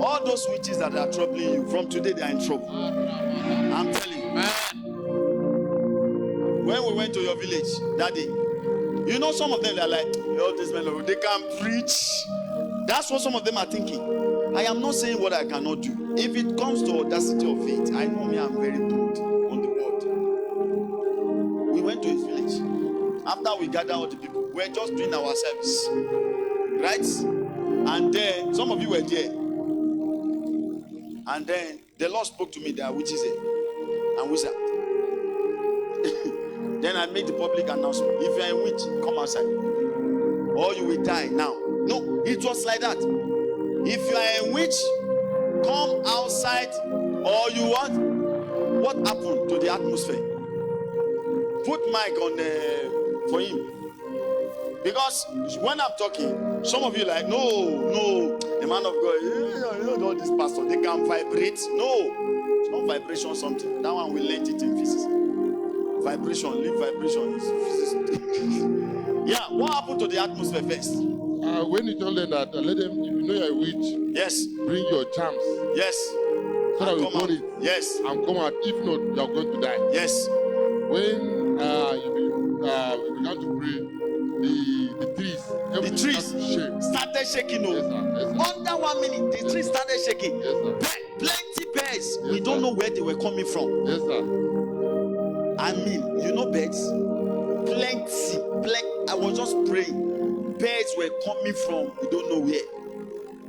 All those witches that are troubling you, from today they are in trouble. I'm telling you. When we went to your village that day, you know, some of them are like, oh, this man, they can preach. That's what some of them are thinking. I am not saying what I cannot do. If it comes to audacity of faith, I know me, I'm very good on the word. We went to his village. After we gathered all the people, we were just doing our service. Right? And then some of you were there. And then the Lord spoke to me, there are witches here and wizard. Then I made the public announcement. If you are a witch, come outside. Or you will die now. No, it was like that. If you are a witch, come outside. Or you what happened to the atmosphere? Put mic on for him. Because when I'm talking, some of you like, no, the man of God, you know all these pastors, they can vibrate. No, it's not vibration something. That one we learned it in physics. Vibration, leave vibration is physics. Yeah, what happened to the atmosphere first? When you told them that, let them, if you know you're a witch, Yes, bring your charms yes. so that And we come burn out. it Yes, and come out. If not, you are going to die. yes. When we began to pray, the trees, everything trees. started to shake. Started shaking. Yes, Oh. sir. Yes, sir. Under 1 minute, the tree started shaking. Yes, sir. Plenty birds. We Yes, don't sir. know where they were coming from. Yes, sir. I mean, you know birds? Plenty. I was just praying. Birds were coming from we don't know where.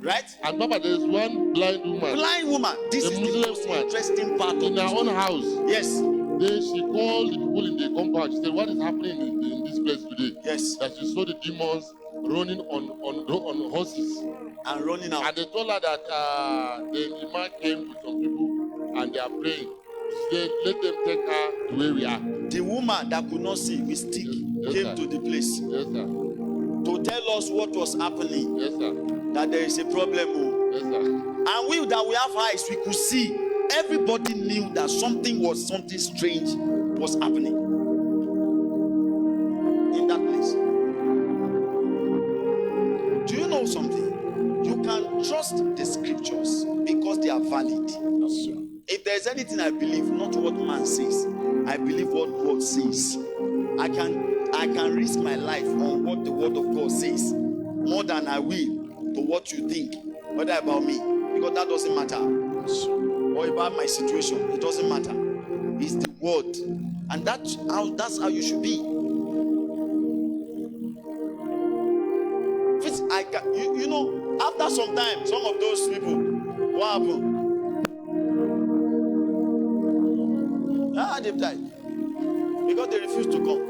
Right? And Papa, there's one blind woman Blind woman. This The is the Muslim most woman. interesting part of in her this. own house. Yes. Then she called the people in the compound. She said, what is happening in this place today? Yes. That she saw the demons running on horses. And running out. And they told her that the man came with some people and they are praying. She said, let them take her to where we are. The woman that could not see with stick Yes, came sir. to the place Yes, sir. to tell us what was happening. Yes, sir. That there is a problem. Oh. Yes, sir. And we that we have eyes, we could see. Everybody knew that something strange was happening in that place. Do you know something? You can trust the scriptures because they are valid. If there's anything I believe, not what man says, I believe what God says. I can risk my life on what the word of God says more than I will to what you think, whether about me, because that doesn't matter. Or about my situation, it doesn't matter. It's the word, and that's how you should be. You know, after some time, some of those people, what happened? They've died because they refused to come.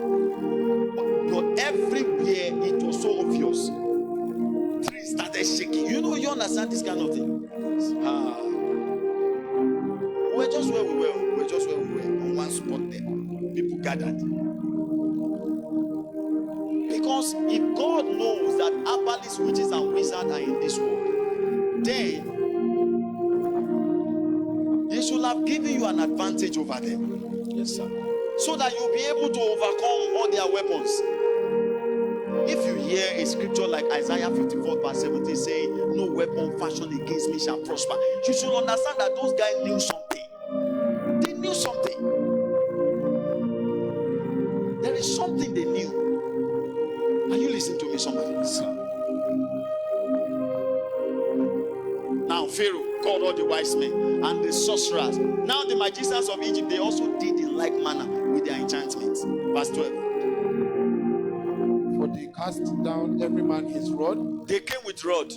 But everywhere it was so obvious. Trees started shaking. You understand this kind of thing? We're just where we were. On one spot there. People gathered. Because if God knows that herbalists, witches, and wizards are in this world, then he should have given you an advantage over them. Yes, sir. So that you'll be able to overcome all their weapons. If you hear a scripture like Isaiah 54 verse 17 saying, no weapon fashioned against me shall prosper, you should understand that those guys knew something. They knew something. There is something they knew. Are you listening to me, somebody? Now Pharaoh called all the wise men and the sorcerers. Now the magicians of Egypt, they also did in like manner with their enchantments. Verse 12. For they cast down every man his rod. They came with rod.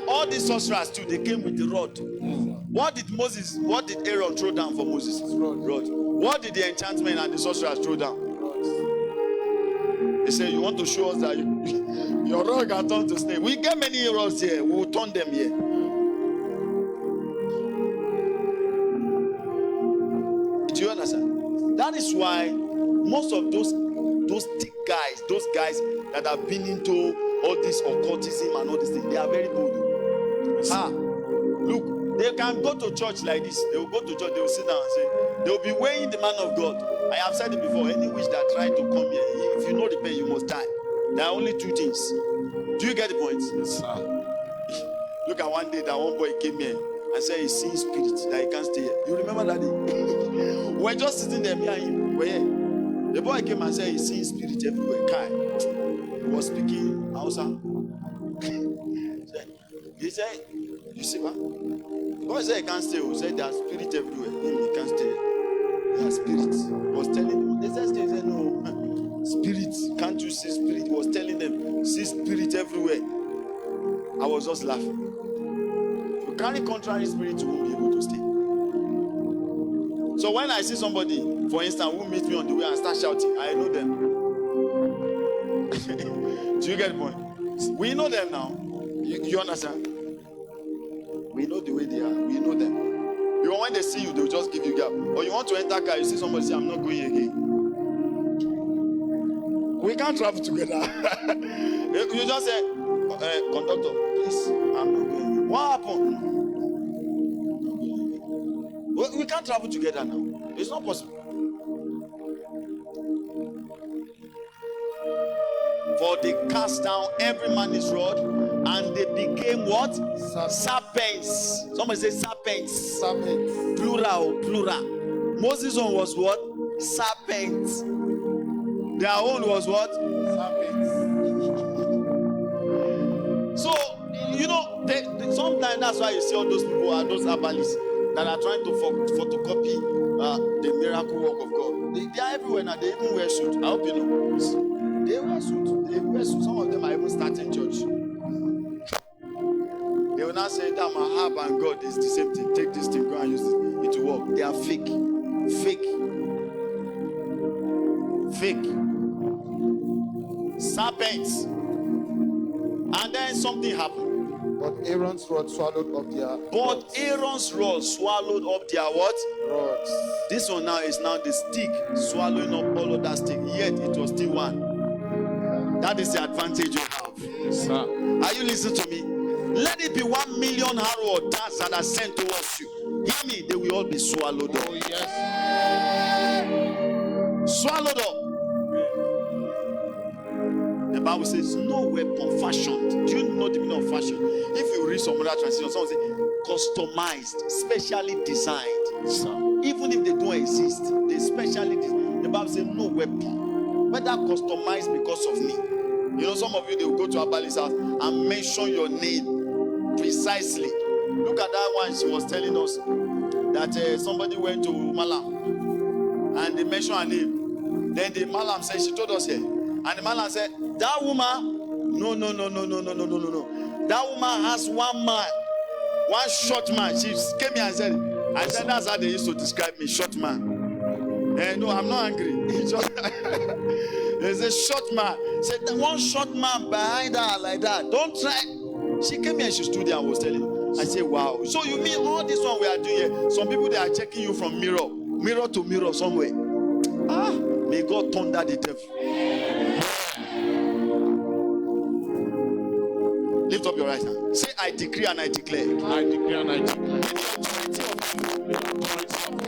All these sorcerers too, they came with the rod. What did Aaron throw down for Moses? Rod. What did the enchantment and the sorcerers throw down? They say, you want to show us that your rod can turn to snake. We get many rods here. We will turn them here. Do you understand? That is why most of those thick guys, those guys that have been into all this occultism and all these things, they are very bold. Look, they can go to church like this. They will go to church, they will sit down and say, they will be weighing the man of God. I have said it before, any witch that tried to come here, if you know the pain, you must die. There are only two things. Do you get the point? Yes, sir. Look at one day that one boy came here and said he's seeing spirits, that he can't stay here. You remember that day? We're just sitting there behind him. We're here. The boy came and said he's seeing spirits everywhere. Kai. He was speaking Hausa. He said, you see what? The boy said he can't stay. He said there are spirits everywhere. He can't stay. There are spirits. He was telling them. They said no. Spirits. Can't you see spirit? He was telling them, see spirits everywhere. I was just laughing. If you carry contrary spirit, you won't be able to stay. So when I see somebody, for instance, who meets me on the way and start shouting, I know them. Do you get the point? We know them now. You understand? We know the way they are. We know them. Because when they see you, they'll just give you gap. Or you want to enter a car, you see somebody say, I'm not going again. We can't travel together. You just say, conductor, please, I'm not going. What happened? We can't travel together now. It's not possible. For they cast down every man his rod, and they became what? Serpents. Somebody say serpents. Serpents. Plural. Moses' own was what? Serpents. Their own was what? Serpents. So, you know, sometimes that's why you see all those people and those herbalists that are trying to photocopy the miracle work of God. They are everywhere now. They even wear suits. I hope you know. They wear suits. Some of them are even starting church. They will not say that my herb and God is the same thing. Take this thing, go and use it. It will work. They are fake. Serpents. And then something happened. But Aaron's rod swallowed up their rods. Aaron's rod swallowed up their what? Rods. This one now is the stick swallowing up all of that stick. Yet it was still one. That is the advantage you have. Yes, sir. Are you listening to me? Let it be 1 million arrow or darts that are sent towards you. Hear me, they will all be swallowed up. Oh, yes. Swallowed up. The Bible says, no weapon fashioned. Do you know the meaning of fashion? If you read some other translation, someone say customized, specially designed. Yes, sir. Even if they don't exist, they specially designed. The Bible says, no weapon, whether customized because of me. You know, some of you, they will go to Abali's house and mention your name precisely. Look at that one. She was telling us that somebody went to Malam and they mentioned her name. Then the Malam said, she told us here. And the Malam said, that woman, no. That woman has one man, one short man. She came here and said, I said, that's how they used to describe me, short man. No, I'm not angry. There's a short man. Said the one short man behind her like that. Don't try. She came here and she stood there and was telling me. I said, wow. So you mean all this one we are doing here? Some people, they are checking you from mirror to mirror somewhere. May God thunder the devil. Lift up your right hand. Say, I decree and I declare. I decree and I declare. The authority of The authority of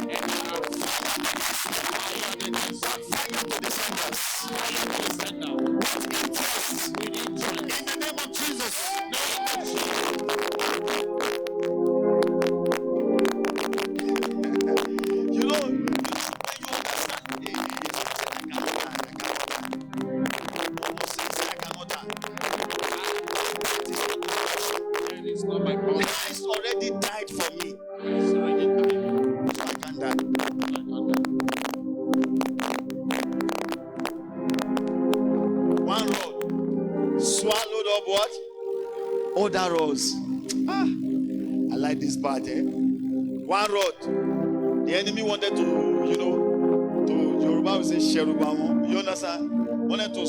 heaven and earth. Fire the desert. fire to the senders. Fire the sender. We need to In the name of Jesus. You know, when you understand, It is not my power. Christ already died for me. It's already done. So I can die. One rod swallowed up what? Other rods. I like this part, eh? One rod. The enemy wanted to, to Yoruba will say Sherubamo. You understand? Wanted to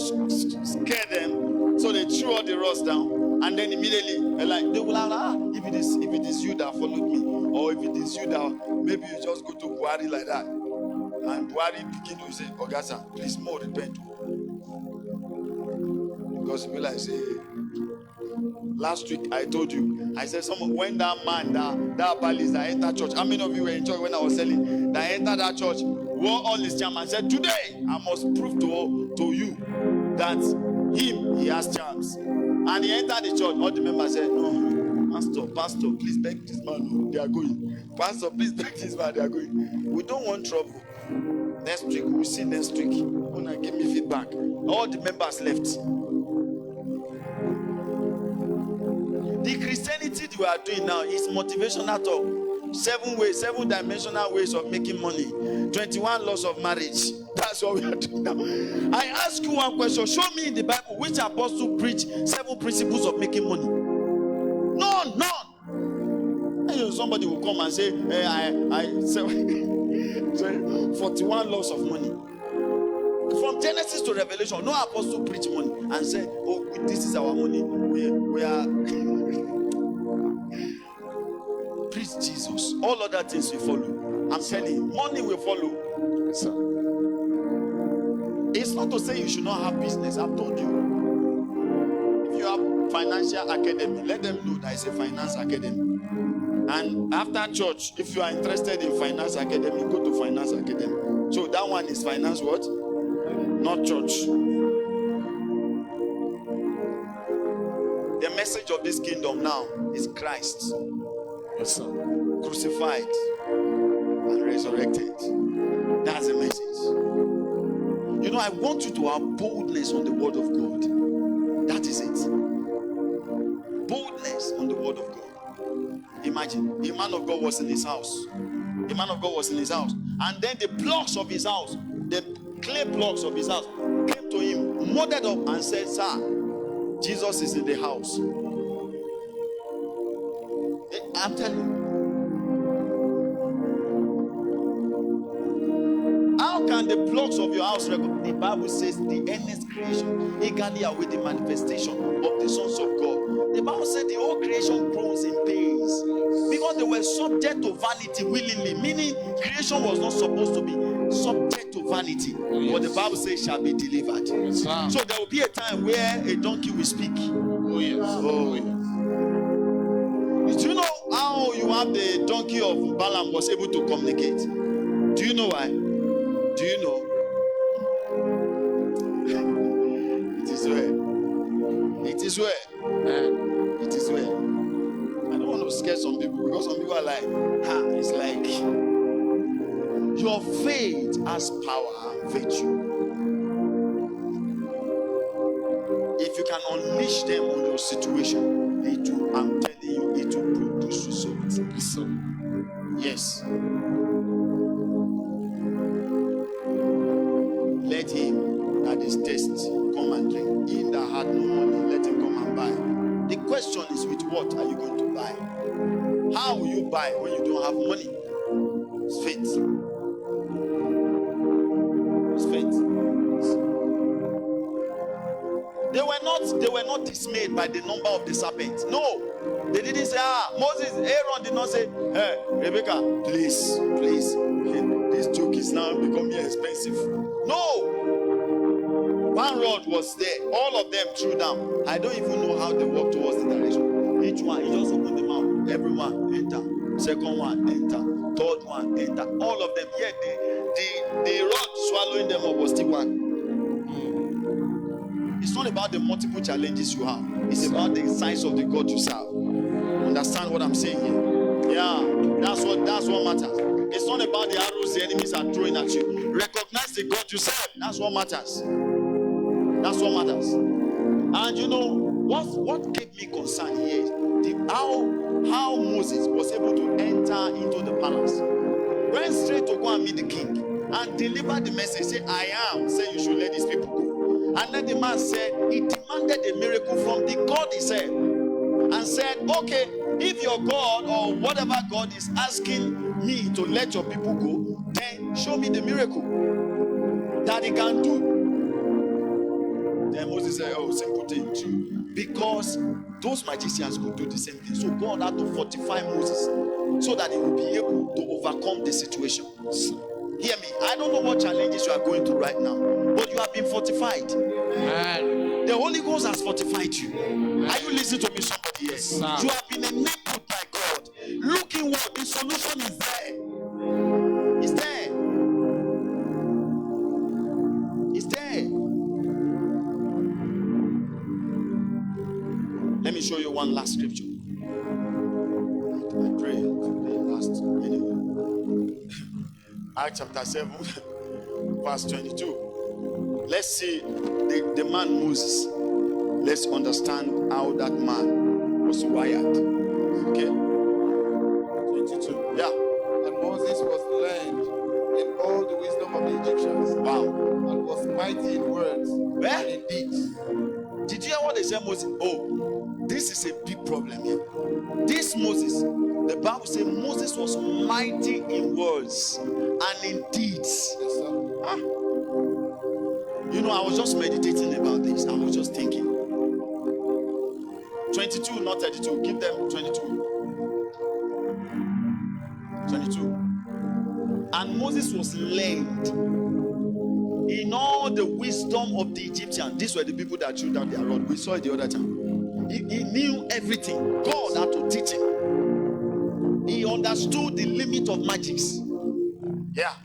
scare them. So they threw all the rods down. And then immediately, they will have, if it is you that followed me, or if it is you that, maybe you just go to Buhari like that. And Buhari begin to say, Ogasa, please more repent. Because people like say, last week I told you, I said when that man, that Balis that entered church, how many of you were in church when I was selling, that entered that church, wore all his charm and said, today I must prove to you that he has charms. And he entered the church, all the members said, no, pastor, please beg this man, they are going. Pastor, please beg this man, they are going. We don't want trouble. Next week, we'll see next week. Una give me feedback. All the members left. The Christianity we are doing now is motivational talk. 7 dimensional ways of making money. 21 laws of marriage. That's what we are doing now. I ask you one question. Show me in the Bible which apostle preach 7 principles of making money. None. And somebody will come and say, say 41 laws of money. From Genesis to Revelation, no apostle preach money and say, oh, this is our money. We are preach Jesus. All other things we follow. I'm telling you, money will follow. It's not to say you should not have business. I've told you. If you have financial academy, let them know that it's a finance academy. And after church, if you are interested in finance academy, go to finance academy. So that one is finance what? Not church. The message of this kingdom now is Christ. Yes, sir. Crucified and resurrected. That's the message. I want you to have boldness on the word of God. That is it. Boldness on the word of God. Imagine, a man of God was in his house. A man of God was in his house. And then the blocks of his house, the clay blocks of his house, came to him, molded up and said, sir, Jesus is in the house. I'm telling you. How can the blocks of your house record? The Bible says the earnest creation eagerly await the manifestation of the sons of God. The Bible said the whole creation groans in pains because they were subject to vanity willingly, meaning creation was not supposed to be subject to vanity. Yes. But the Bible says shall be delivered. Yes, sir. So there will be a time where a donkey will speak. Oh, yes. Oh, yes. Do you know how you have the donkey of Balaam was able to communicate? Do you know why? Do you know? It is well. It is well. It is well. I don't want to scare some people because some people are like, it's like your faith has power and virtue. If you can unleash them on your situation, I'm telling you, it will produce results. Yes. Let him that is thirsty come and drink. He that had no money, let him come and buy. The question is, with what are you going to buy? How will you buy when you don't have money? It's faith. It's faith. They were not dismayed by the number of the serpents. No, they didn't say, Moses, Aaron did not say, hey, Rebecca, please, this joke is now becoming expensive. No. One rod was there. All of them threw down. I don't even know how they walked towards the direction. Each one, he just opened the mouth. Everyone enter. Second one enter. Third one enter. All of them. Yet the rod swallowing them up was still one. It's not about the multiple challenges you have. It's about the size of the God you serve. Understand what I'm saying here? Yeah, that's what matters. It's not about the arrows the enemies are throwing at you. Recognize the God you serve. That's what matters. That's what matters. And you know what gave me concern here is how Moses was able to enter into the palace, went straight to go and meet the king and deliver the message. Say, I am. Say you should let these people go. And then the man said he demanded a miracle from the God he said, and said, okay, if your God or whatever God is asking me to let your people go, then show me the miracle that he can do. Then Moses said, oh, simple thing too. Because those magicians could do the same thing. So God had to fortify Moses so that he would be able to overcome the situation. Hear me. I don't know what challenges you are going through right now, but you have been fortified. Amen. The Holy Ghost has fortified you. Are you listening to me, somebody? Yes. Sir. You have been enabled by God. Looking what the solution is there. It's there. It's there. Let me show you one last scripture. I pray last anyway. Acts chapter 7, verse 22. Let's see the man Moses. Let's understand how that man was wired. Okay? 22. Yeah. And Moses was learned in all the wisdom of the Egyptians, Wow. and was mighty in words Where? and in deeds. Did you hear what they said, Moses? Oh, this is a big problem here. This Moses, the Bible says Moses was mighty in words and in deeds. Yes, sir. You know, I was just meditating about this. I was just thinking. 22, not 32. Give them 22. 22. And Moses was learned in all the wisdom of the Egyptians. These were the people that threw down their rod. We saw it the other time. He knew everything. God had to teach him. He understood the limit of magics. Yeah.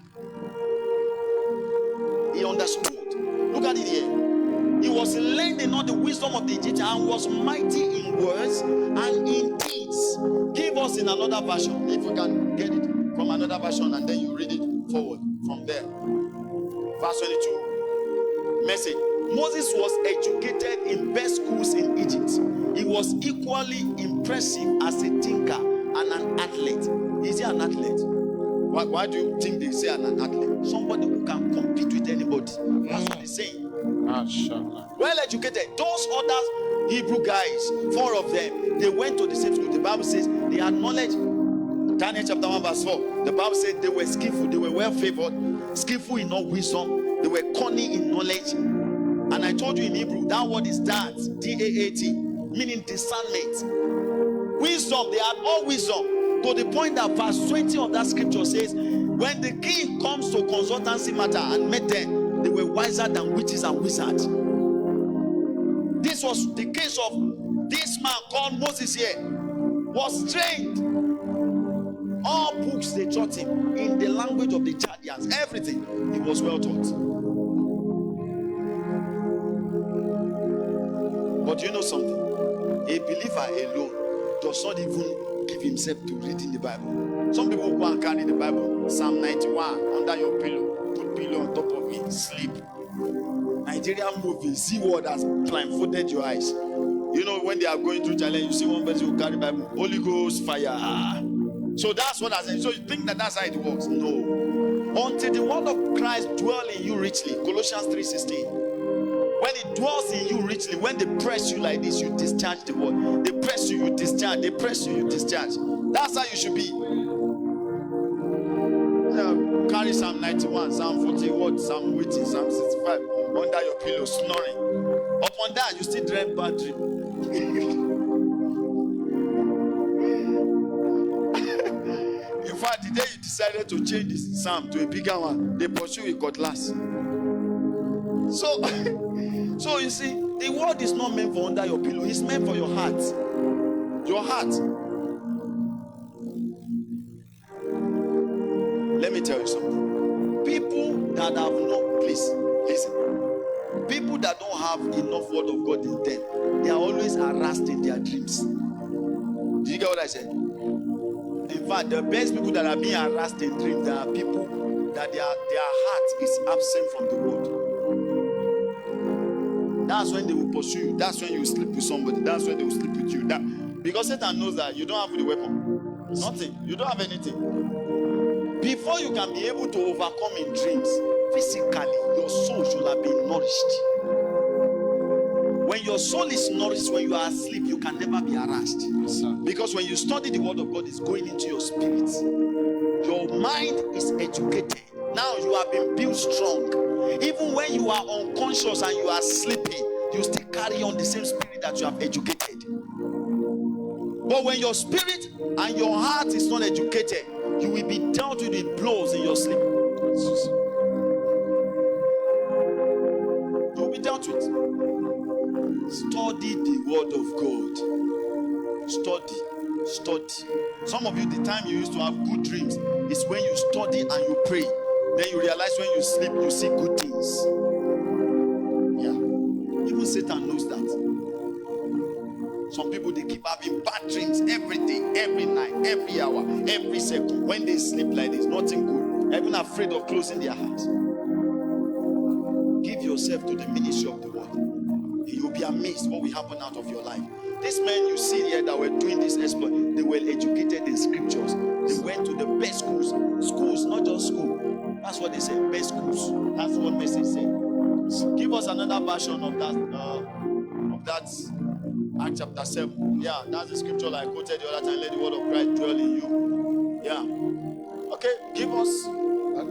He understood. Look at it here. He was learned in all the wisdom of the Egyptians and was mighty in words and in deeds. Give us in another version, if you can get it from another version, and then you read it forward from there. Verse 22. Message. Moses was educated in best schools in Egypt. He was equally impressive as a thinker and an athlete. Is he an athlete? Why do you think they say an athlete? Somebody who can compete with anybody. That's what they're saying. Mashallah. Well educated. Those other Hebrew guys, 4 of them, they went to the same school. The Bible says they had knowledge. Daniel chapter 1 verse 4. The Bible says they were skillful. They were well favored. Skillful in all wisdom. They were cunning in knowledge. And I told you in Hebrew, that word is that. D-A-A-T. Meaning discernment. Wisdom. They had all wisdom. To the point that verse 20 of that scripture says, when the king comes to consultancy matter and met them, they were wiser than witches and wizards. This was the case of this man called Moses here. Was trained. All books they taught him in the language of the Chaldeans. Everything. He was well taught. But you know something? A believer alone does not even give himself to reading the Bible. Some people go and carry the Bible, Psalm 91, under your pillow, put pillow on top of it, sleep. Nigerian movies, see what has blindfolded your eyes. You know, when they are going through challenge, you see one person who carry Bible, Holy Ghost, fire. So that's what I said. So you think that that's how it works? No. Until the word of Christ dwell in you richly, Colossians 3:16. When it dwells in you richly, when they press you like this, you discharge the word. They press you, you discharge. They press you, you discharge. That's how you should be. Carry Psalm 91, Psalm 40, what? Psalm 80, Psalm 65 under your pillow, snoring. Upon that, you still dream bad dream. In fact, the day you decided to change this psalm to a bigger one, they pursue with cutlass. So So you see, the word is not meant for under your pillow. It's meant for your heart. Your heart. Let me tell you something. People that have no, please listen. People that don't have enough word of God in them, they are always harassed in their dreams. Did you get what I said? In fact, the best people that are being harassed in dreams, there are people that their heart is absent from the word. That's when they will pursue you. That's when you sleep with somebody. That's when they will sleep with you. Because Satan knows that you don't have the weapon. Nothing. You don't have anything. Before you can be able to overcome in dreams, physically, your soul should have been nourished. When your soul is nourished, when you are asleep, you can never be harassed. Because when you study the word of God, it's going into your spirit. Your mind is educated. Now you have been built strong. Even when you are unconscious and you are sleeping, you still carry on the same spirit that you have educated. But when your spirit and your heart is not educated, you will be dealt with blows in your sleep. You will be dealt with. Study the word of God. Study. Some of you, the time you used to have good dreams is when you study and you pray. Then you realize when you sleep, you see good things. Yeah. Even Satan knows that. Some people, they keep having bad dreams every day, every night, every hour, every second. When they sleep like this, nothing good. They're even afraid of closing their hearts. Give yourself to the ministry of the word. And you'll be amazed what will happen out of your life. These men you see here that were doing this exploit, they were educated in scriptures. They went to the best schools, not just school. That's what they say, best schools. That's what message say. Give us another version of that Acts chapter 7. Yeah, that's the scripture like I quoted the other time. Let the word of Christ dwell in you. Yeah. Okay, give us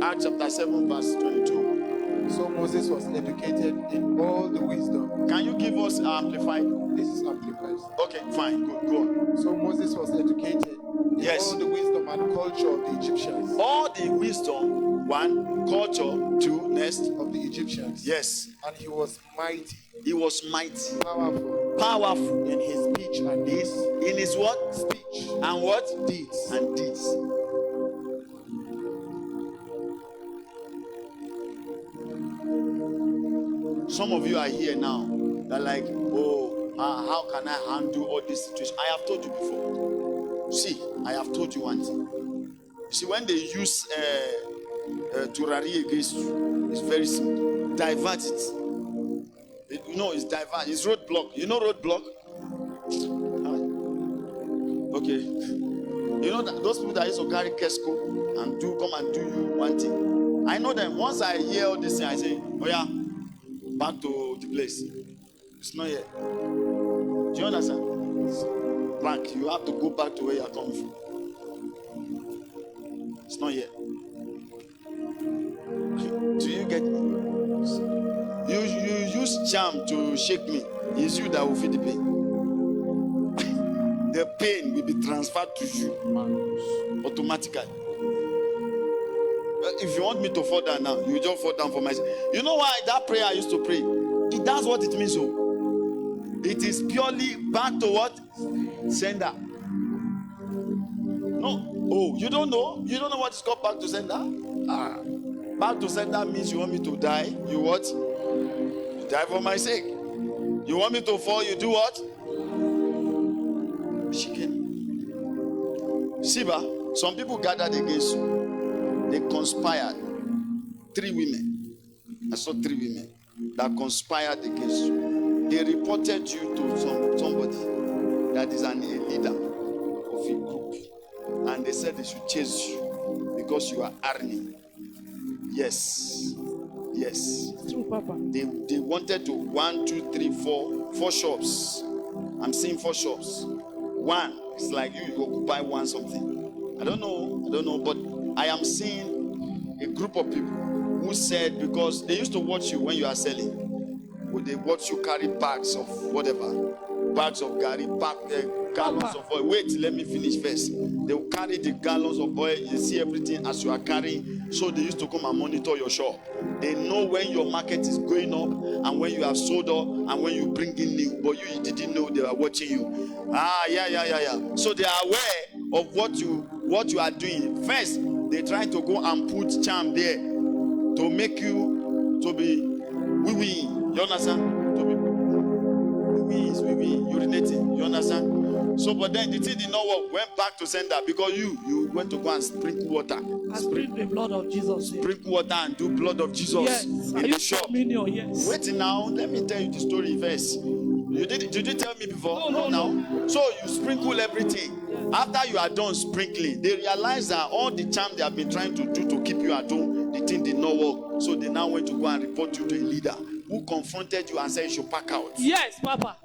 Acts chapter 7, verse 22. So Moses was educated in all the wisdom. Can you give us amplified? This is amplified. Okay, fine, good, go on. So Moses was educated in Yes. all the wisdom and culture of the Egyptians. All the wisdom, one, culture, two, next. Of the Egyptians. Yes, And he was mighty, he was mighty, powerful in his speech and deeds. in his what? Speech And what? deeds. And deeds. Some of you are here now. They're like, how can I handle all this situation? I have told you before. See, I have told you one thing. You see, when they use turari against you, it's very simple. Divert it. It's divert. It's roadblock. You know roadblock? Okay. You know that those people that used to carry Kesco and come and do you one thing. I know them. Once I hear all this thing, I say, oh yeah, back to the place. It's not yet. Do you understand? Blank. You have to go back to where you are coming from. It's not yet. Do you get me? You use charm to shake me. It's you that will feel the pain. The pain will be transferred to you automatically. If you want me to fall down now, you just fall down for myself. You know why that prayer I used to pray? That's what it means. So it is purely back to what? Sender. No. Oh, you don't know? You don't know what is called back to sender? Back to sender means you want me to die. You what? You die for my sake. You want me to fall, you do what? Chicken. Siba, some people gathered against you. They conspired. 3 women. I saw 3 women that conspired against you. They reported you to somebody that is a leader of a group. And they said they should chase you because you are earning. Yes. Yes. It's true, Papa. They wanted to 1, 2, 3, 4 shops. I'm seeing 4 shops. One, it's like you occupy one something. I don't know, but I am seeing a group of people who said, because they used to watch you when you are selling. When they watch you carry bags of whatever, bags of gallons of oil. Wait, let me finish first. They will carry the gallons of oil. You see everything as you are carrying. So they used to come and monitor your shop. They know when your market is going up and when you have sold up and when you bring in new. But you didn't know they were watching you. Yeah. So they are aware of what you are doing. First, they try to go and put charm there to make you to be wee. You understand? To be wee, urinating. You understand? So, but then the thing did not work. Went back to sender because you went to go and sprinkle water. I sprinkle the blood of Jesus. Sprinkle water and do blood of Jesus Yes. in Are the you shop. communion? Yes. Wait now, let me tell you the story first. Did you tell me before? No. Now. So you sprinkle everything. After you are done sprinkling, they realize that all the charm they have been trying to do to keep you at home, the thing did not work. So they now went to go and report you to a leader who confronted you and said you should pack out. Yes, Papa.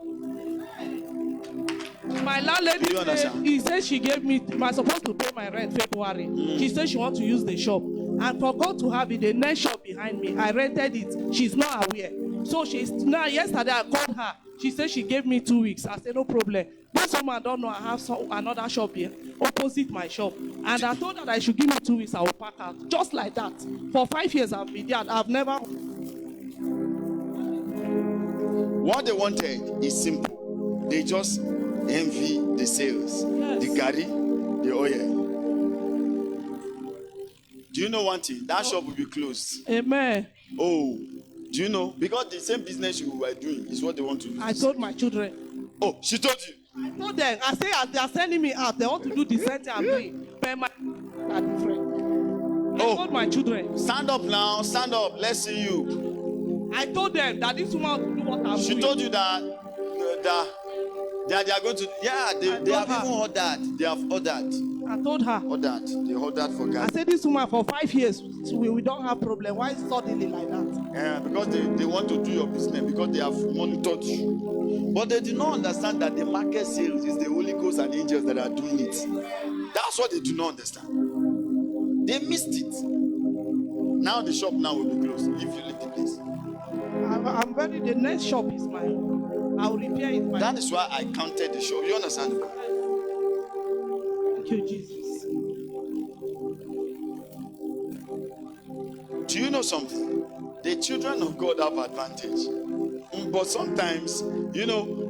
My landlady Do you understand? he said she gave me. I'm supposed to pay my rent February. She said she wants to use the shop and forgot to have it. The next shop behind me, I rented it. She's not aware. So she's now. Yesterday I called her. She said she gave me 2 weeks. I said no problem. This woman don't know I have another shop here opposite my shop, and I told her that I should give me 2 weeks. I will pack out just like that. For 5 years I've been there. I've never. What they wanted is simple. They just envy the sales, Yes. the gari, the oil. Do you know one thing? That shop will be closed. Amen. Oh, do you know? Because the same business you were doing is what they want to do. I told my children. Oh, she told you. I told them. I say as they are sending me out, they want to do the same thing I'm doing. But my are different. I Oh. told my children. Stand up now, stand up. Let's see you. I told them that this woman will do what I'm She doing. told you that they are going to. Yeah, they told have her. even ordered. They have ordered. I told her. They ordered for I gas. said this woman for 5 years we don't have problem. Why suddenly like that? Yeah, because they want to do your business because they have monitored you. But they do not understand that the market sales is the Holy Ghost and angels that are doing it. That's what they do not understand. They missed it. Now the shop now will be closed if you leave the place. I'm ready. The next shop is mine. I will repair it. That is why I counted the shop. You understand? Thank you, Jesus. Do you know something? The children of God have advantage. But sometimes,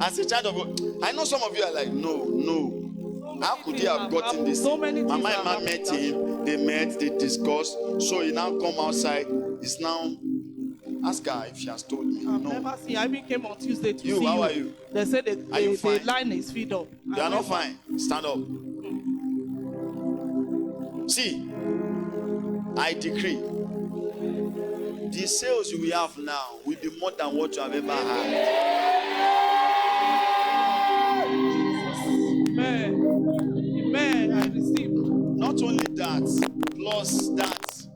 as a child of God, I know some of you are like, no. How could he have gotten this? So many things Mama have Emma met happened. him, they discussed. So he now come outside. It's now, ask her if she has told me. I've No. never seen. I even came on Tuesday to You, see how you. are you? They said that Are you the fine? line is filled up. You are not fine. Stand up. See, I decree the sales you will have now will be more than what you have ever had. Amen. I receive. Not only that, plus that,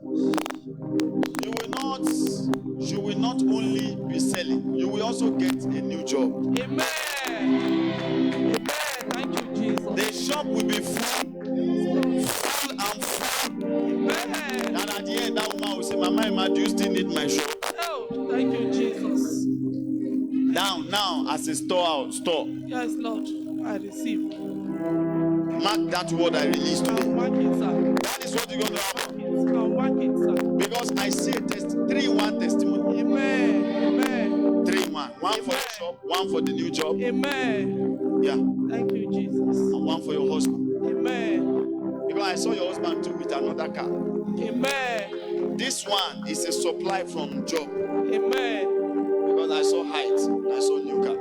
you will not only be selling, you will also get a new job. Amen. Amen. Thank you, Jesus. The shop will be full and full. Amen. And at the end, that woman will say, Mama Emma, do you still need my shop? Oh, thank you, Jesus. Now, as a store. Yes, Lord. I receive. Mark that word I released I'll today. mark it, sir. That is what you're going to happen. I'll mark it, sir. Because I see a 3-1 testimony. Amen. Amen. 3-1. One for the shop, one for the new job. Amen. Yeah. Thank you, Jesus. And one for your husband. Amen. Because I saw your husband too with another car. Amen. This one is a supply from job. Amen. Because I saw height and I saw new car.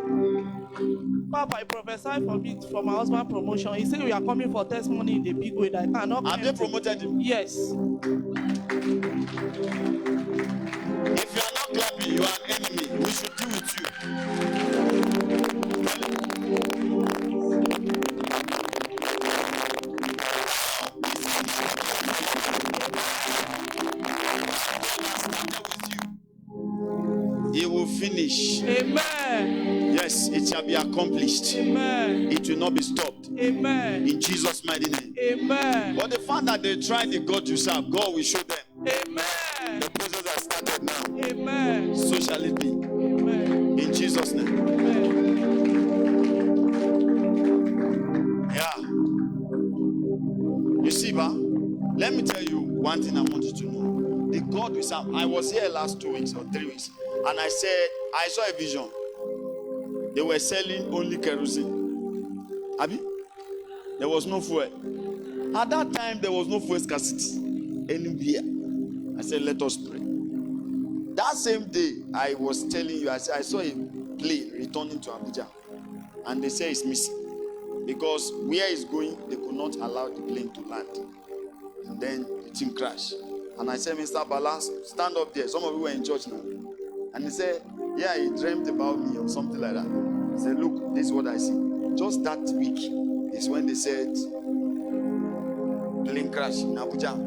Papa, I prophesied for me for my husband promotion. He said we are coming for testimony in the big way that I cannot. Have they promoted him? Yes. If you are not clapping, you are an enemy. We should deal with you. He will finish. Amen. Yes, it shall be accomplished. Amen. It will not be stopped. Amen. In Jesus' mighty name. Amen. But the fact that they try the God you serve, God will show them. Amen. The process has started now. Amen. So shall it be. Amen. In Jesus' name. Amen. Yeah. tell you one thing I want you to know. The God we serve. I was here last 2 weeks or 3 weeks, and I said I saw a vision. They were selling only kerosene. Abi? There was no fuel. At that time, there was no fuel scarcity anywhere. I said, let us pray. That same day, I was telling you, I saw a plane returning to Abuja, and they say it's missing because where it's going, they could not allow the plane to land. And then the thing crashed. And I said, Mr. Balance, stand up there. Some of you were in church now. And he said, yeah, he dreamt about me or something like that. He said, look, this is what I see. Just that week is when they said plane crash in Abuja.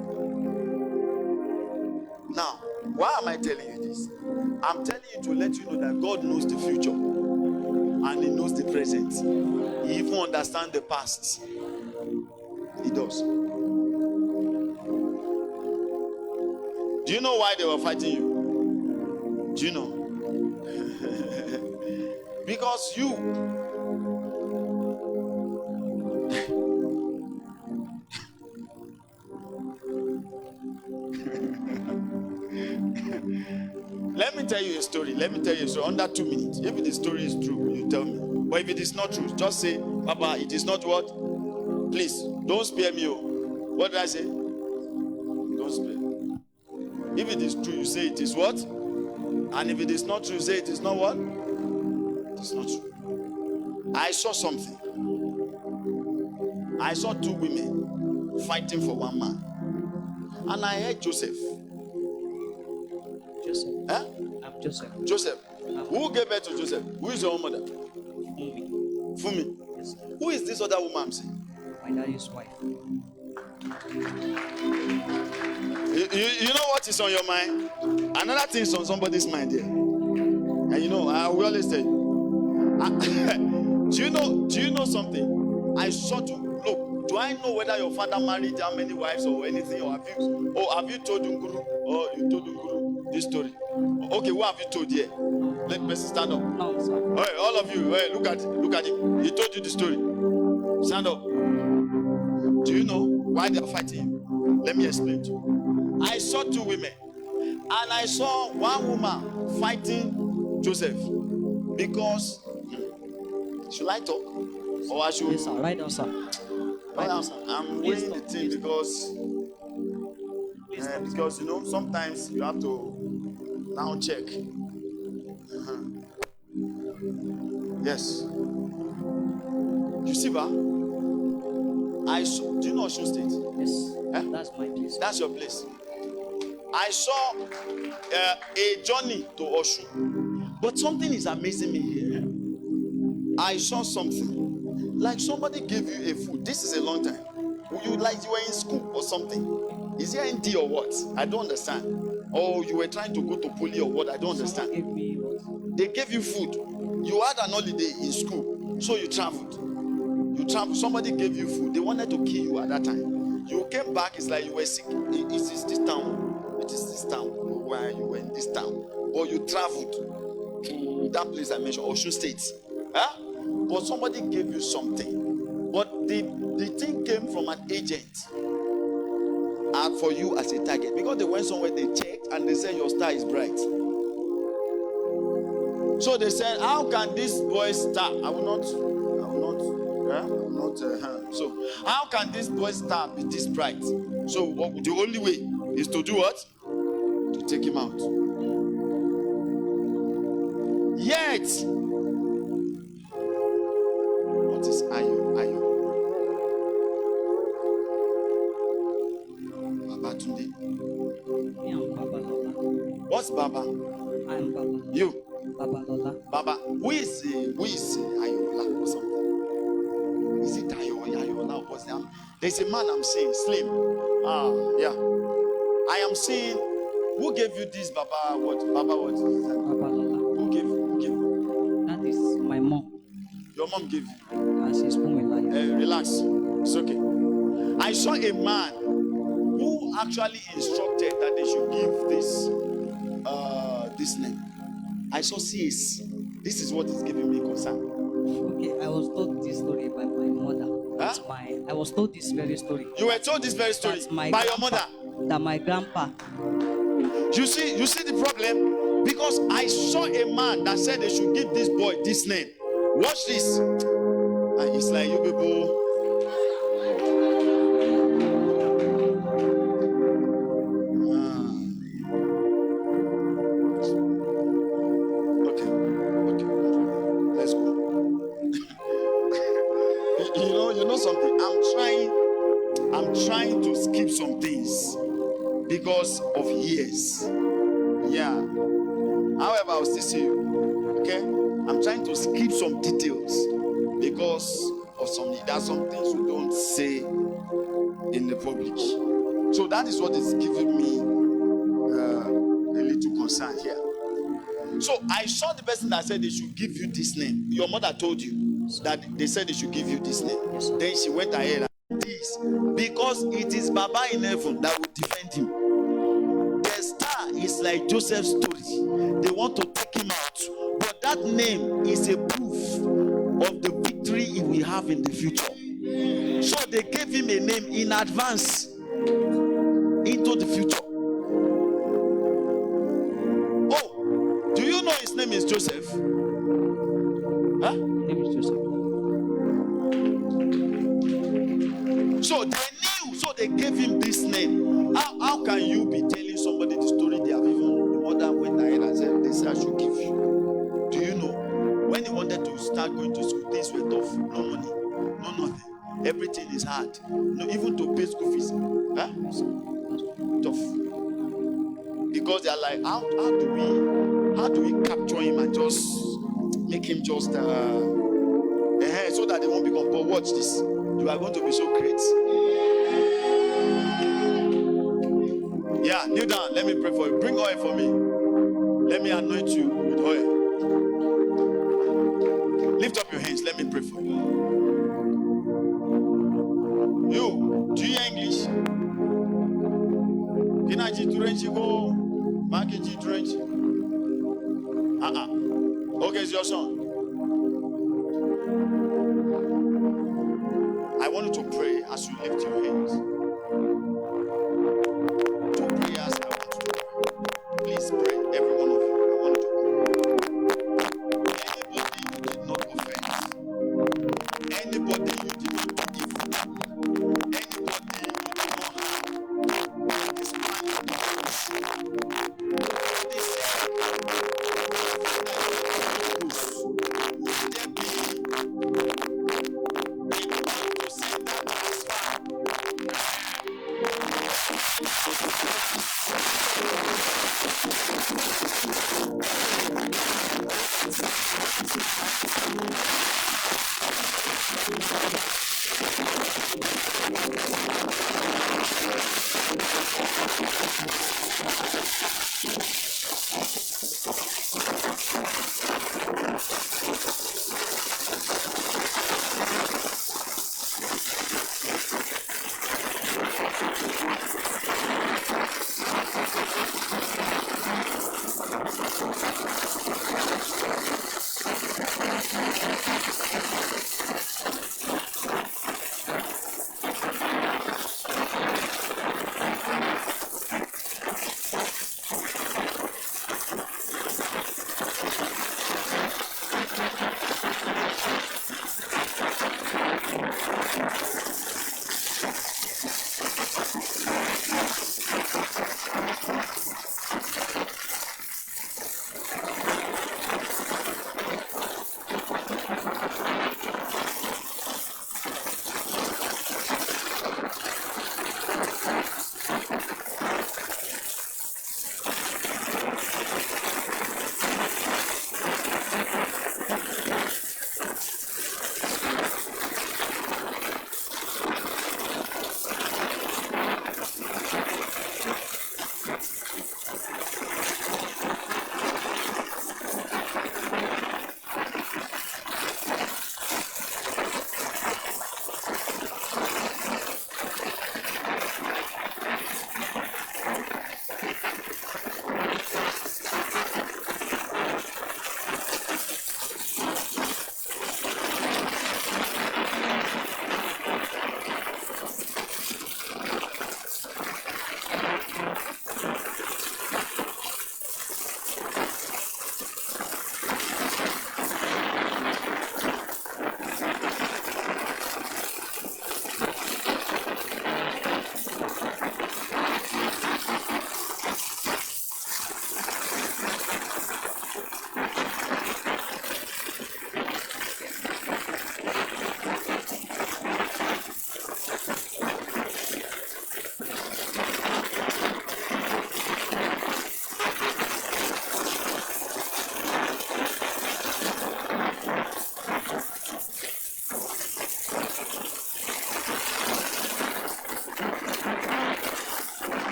Now, why am I telling you this? I'm telling you to let you know that God knows the future and He knows the present. He even understands the past. He does. Do you know why they were fighting you? Do you know? Because you. Let me tell you a story. Under 2 minutes. If the story is true, you tell me. But if it is not true, just say, Papa, it is not what? Please, don't spare me. What did I say? Don't spare. If it is true, you say it is what? And if it is not true, you say it is not what? It is not true. I saw something. I saw 2 women fighting for one man. And I heard Joseph. Joseph. Huh? I'm Joseph. Joseph. Who gave birth to Joseph? Who is your own mother? Mummy. Fumi. Yes, sir. Who is this other woman I'm saying? My daddy's wife. You know what is on your mind? Another thing is on somebody's mind here. And you know, I will always say, do you know something? I saw to look. Do I know whether your father married how many wives or anything, or have you told Unguru, or you told Unguru this story? Okay, what have you told here? Let me stand up. No, sir. Hey, all of you, hey, look at him. He told you the story. Stand up. Do you know why they are fighting? Let me explain to you. I saw 2 women, and I saw one woman fighting Joseph because should I talk or I should? Yes, sir. Right now, sir. Right now, sir. I'm Please weighing the stop. thing Please because you know sometimes you have to now check. Yes. You see, ba? Do you know Osun State? Yes. Eh? That's my place. That's your place. I saw a journey to Osun, but something is amazing me here. I saw something like somebody gave you a food. This is a long time. You were in school or something. Is there ND or what? I don't understand. Or you were trying to go to poly or what? I don't understand. Someone gave me what? They gave you food. You had an holiday in school, so you traveled. Somebody gave you food. They wanted to kill you at that time. You came back. It's like you were sick. It is this town. It is this town. Why you were in this town? Or you traveled to that place I mentioned, Osun State. Huh? But somebody gave you something. But the thing came from an agent. And for you as a target. Because they went somewhere, they checked, and they said your star is bright. So they said, how can this boy's star? So how can this boy's star be this bright? So the only way is to do what? To take him out. Yet, what is Ayo? Baba Tunde. Me, I'm Baba Lola. What's Baba? I'm Baba. You. Baba Lola. Baba. Who is Ayola or something? Is it Ayola or what's that? There's a man I'm seeing, slim. Yeah. I am seeing. Who gave you this, Baba? What? Baba what? Baba Lola. Who gave you? That is my mom. Your mom gave you. And she's from my life. Relax. It's okay. I saw a man who actually instructed that they should give this name. I saw CS. This is what is giving me concern. Okay, I was told this story by my mother. That's I was told this very story. You were told this very story That's my by your grandpa. mother. That my grandpa. You see the problem? Because I saw a man that said they should give this boy this name. Watch this. And it's like, you people. Okay. Let's go. you know something? I'm trying to skip some things because of years. Yeah. However, I'll still see you. Okay? I'm trying to skip some details because of there are some things we don't say in the public. So that is what is giving me a little concern here. So I saw the person that said they should give you this name. Your mother told you that they said they should give you this name. Then she went ahead and this because it is Baba in heaven that will defend him. The star is like Joseph's story. They want to take him out, but that name is a proof of the victory he will have in the future. So they gave him a name in advance into the future. Oh, do you know his name is Joseph? Huh? Name is Joseph. So they knew, so they gave him this name. How can you be telling somebody the story they have even the mother went ahead and said this I should give you? Do you know when he wanted to start going to school, things were tough, no money, no nothing. Everything is hard. No, even to pay school fees. Huh? Tough. Because they are like, how do we capture him and just make him just so that they won't become poor. Watch this. You are going to be so great. Yeah, kneel down. Let me pray for you. Bring oil for me. Let me anoint you with oil. Lift up your hands. Let me pray for you. You, do you hear English? Kinaji Turenchi go. Makiji Turenchi. Okay, it's your son. I want you to pray as you lift your hands. Two prayers I want you to pray. Please pray, every one of you. I want you to pray. Anybody you did not offend, anybody you did not give, anybody you did not harm, that is planning against you. This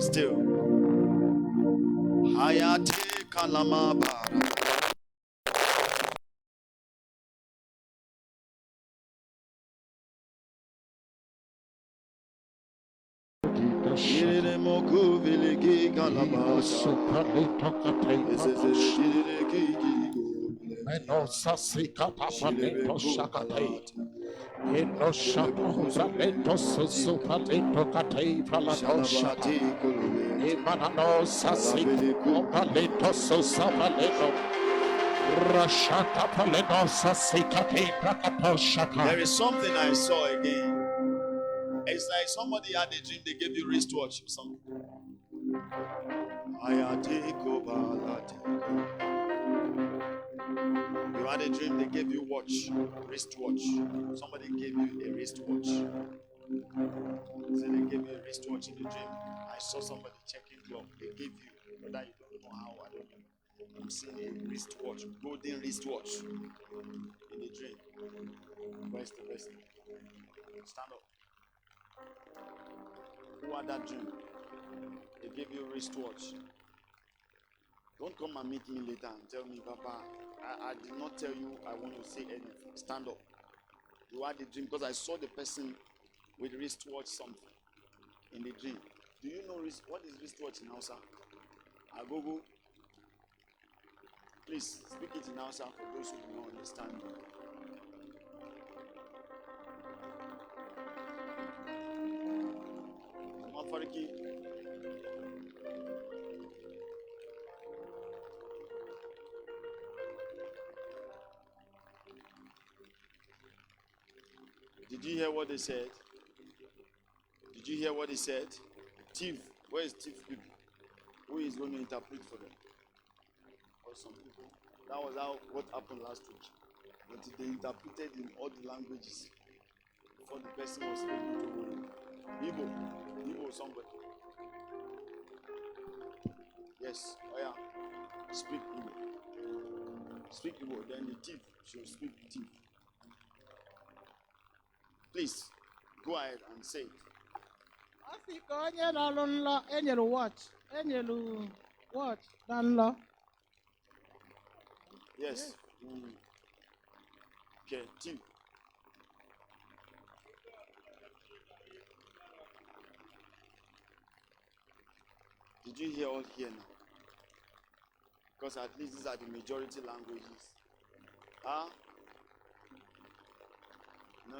Still. Hayate kalamaba. Shirele moku viligi kalaba. There is something I saw again. It's like somebody had a dream, they gave you wristwatch or something. You had a dream, they gave you wristwatch. Somebody gave you a wristwatch. So they gave you a wristwatch in the dream. I saw somebody checking clock. They gave you, whether you don't know how, I don't know. I'm seeing a wristwatch, golden wristwatch in the dream. Where's the person? Stand up. Who had that dream? They gave you a wristwatch. Don't come and meet me later and tell me, Papa, I did not tell you I want to say anything. Stand up. You had a dream because I saw the person with wristwatch something in the dream. Do you know what is wristwatch in Hausa? Agogo. Please speak it in Hausa for those who do not understand you. Mafariki. Did you hear what they said? Did you hear what they said? Thief. Where is thief people? Who is going to interpret for them? Or some people. That was what happened last week. But they interpreted in all the languages before the person was able to. Igbo, somebody. Yes, oh yeah. Speak Igbo. Speak Igbo. Then the thief should speak thief. Please, go ahead and say it. Afika onye nọrọ nlọ enyere watch na nlọ. Yes. Okay, thief. Did you hear all here now? Because at least these are the majority languages. Huh? No.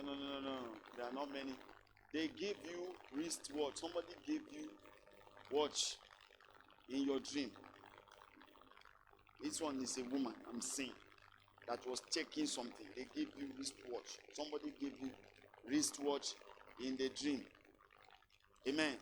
There are not many. They give you wristwatch. Somebody gave you watch in your dream. This one is a woman, I'm seeing, that was checking something. They gave you wristwatch. Somebody gave you wristwatch in the dream. Amen.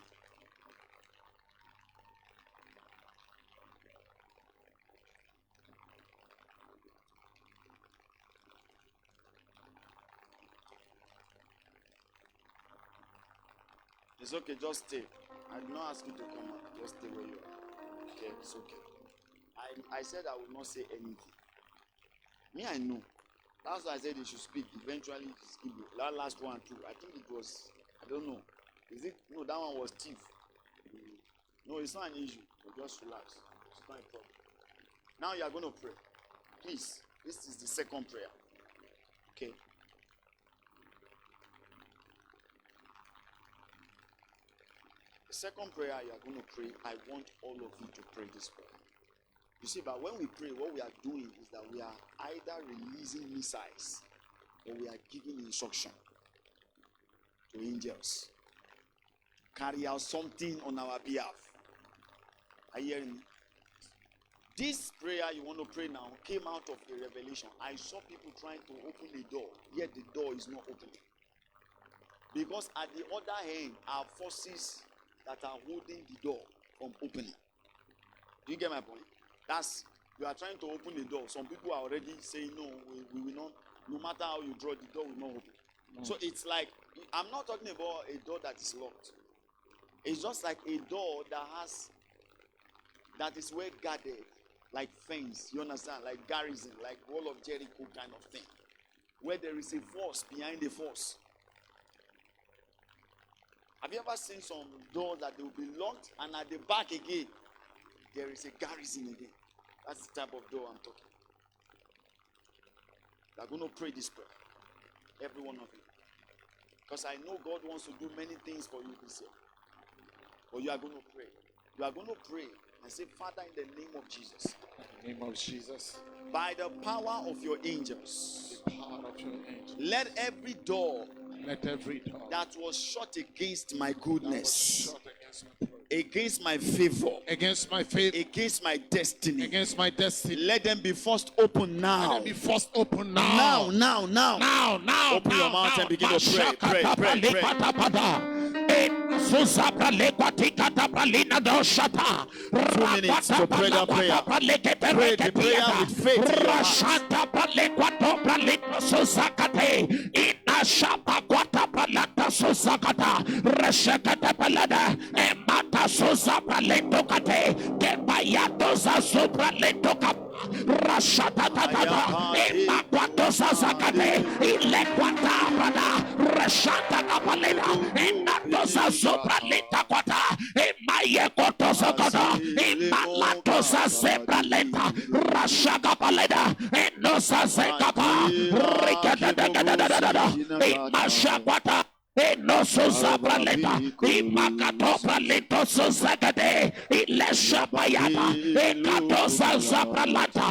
It's okay, just stay. I did not ask you to come out. Just stay where you are. Okay, it's okay. I said I will not say anything. Me, I know. That's why I said they should speak. Eventually, skip it. That last one too. I think it was, I don't know. Is it? No, that one was thief. No, it's not an issue. But just relax. It's not a problem. Now you are going to pray. Please, this is the second prayer. Okay. The second prayer you are going to pray, I want all of you to pray this prayer. You see, but when we pray, what we are doing is that we are either releasing missiles or we are giving instruction to angels to carry out something on our behalf. Are you hearing me? This prayer you want to pray now came out of a revelation. I saw people trying to open the door, yet the door is not opening. Because at the other hand are forces that are holding the door from opening. Do you get my point? That's, you are trying to open the door. Some people are already saying, no, we will not, no matter how you draw, the door will not open. No. So it's like, I'm not talking about a door that is locked. It's just like a door that is well guarded, like fence, you understand? Like garrison, like wall of Jericho kind of thing. Where there is a force behind the force. Have you ever seen some doors that they will be locked and at the back again, there is a garrison again? That's the type of door I'm talking. We are going to pray this prayer. Every one of you. Because I know God wants to do many things for you this year. But you are going to pray. You are going to pray and say, Father, in the name of Jesus, In the name of Jesus, by the power of your angels, the power of your angel, let every door let every door that was shut against my that was goodness, shut against my prayer, against my favor, against my faith, against my destiny, against my destiny, let them be forced open now. let them be forced open Now, now. now. Now. Open your mouth and begin to pray. Susabra lequatica pralina doshata. 2 minutes to pray that prayer. Pray the prayer with faith in your heart. Rashata pralequato pralito susakate. Ina shapa quata pralata susakata. Reshakata palada. Emata susabra letocate. Kepayato zasubra letocate. Rashata tata. Emaquato sasakate. Ilequata prada. Rashata kapalena. Enatosa sopraleta quata. Emaye quatosakata. Emalatosa sepraleta. Rashaka paleda. Enosa sekapa. Rikadadadadadada. Emashakwata. Enoso zabraleta. Imakato praleto sozagade. Ilesha payata. Ekatosa zabralata.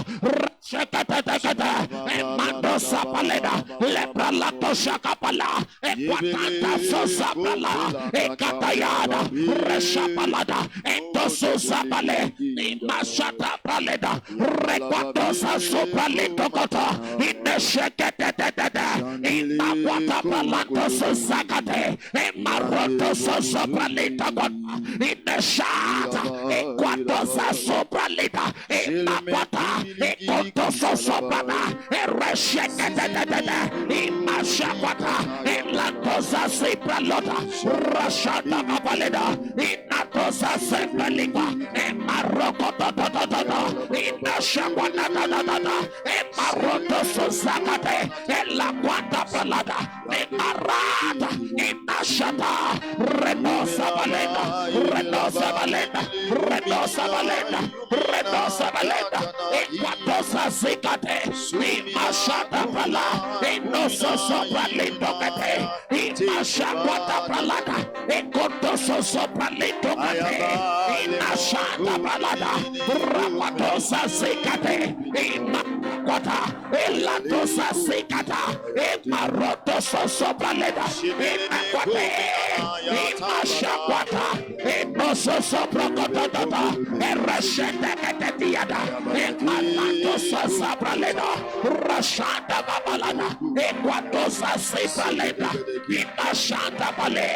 Shakatakata, Emando Sapaleda, Lepralato Shakapala, Equatanta Sosaprala, Ekatayada, Reshapalada, Entoso Sapale, Imashata Praleda, Requatosa Sopralito Kota, Ineshakata, Imaquata Pralato Sosakate, Emaroto Sopralito Kota, Ineshata, Equatosa Sopralita, Emaquata, Sosopana, Ereshekata, Imashakwata, Elantosa Sipralota, Rashata Kapaleda, Inatosa Sepaliqua, Emarokota, Inashakwata, Emaroto Sosakate, Elaquata Palada, Emarata, Inashata, Renosa Valenda, Renosa Valenda, Renosa Valenda, Renosa Valenda, Equatosa Zikate, Imashata Pala, Enoso Sopralito Kate, Imashakwata Palada, Ekotoso Sopralito Kate, Imashata Palada, Rapatosa Zikate, Imakwata, Elatosa Zikata, Emarotoso Sopraleda, Imakwate, Imashakwata, Enoso Soprokotata, Ereshete Katetiada, Equatosa Sapraleda, Rashanda Babalada, Equatosa Sapraleda, Imashanda Bale,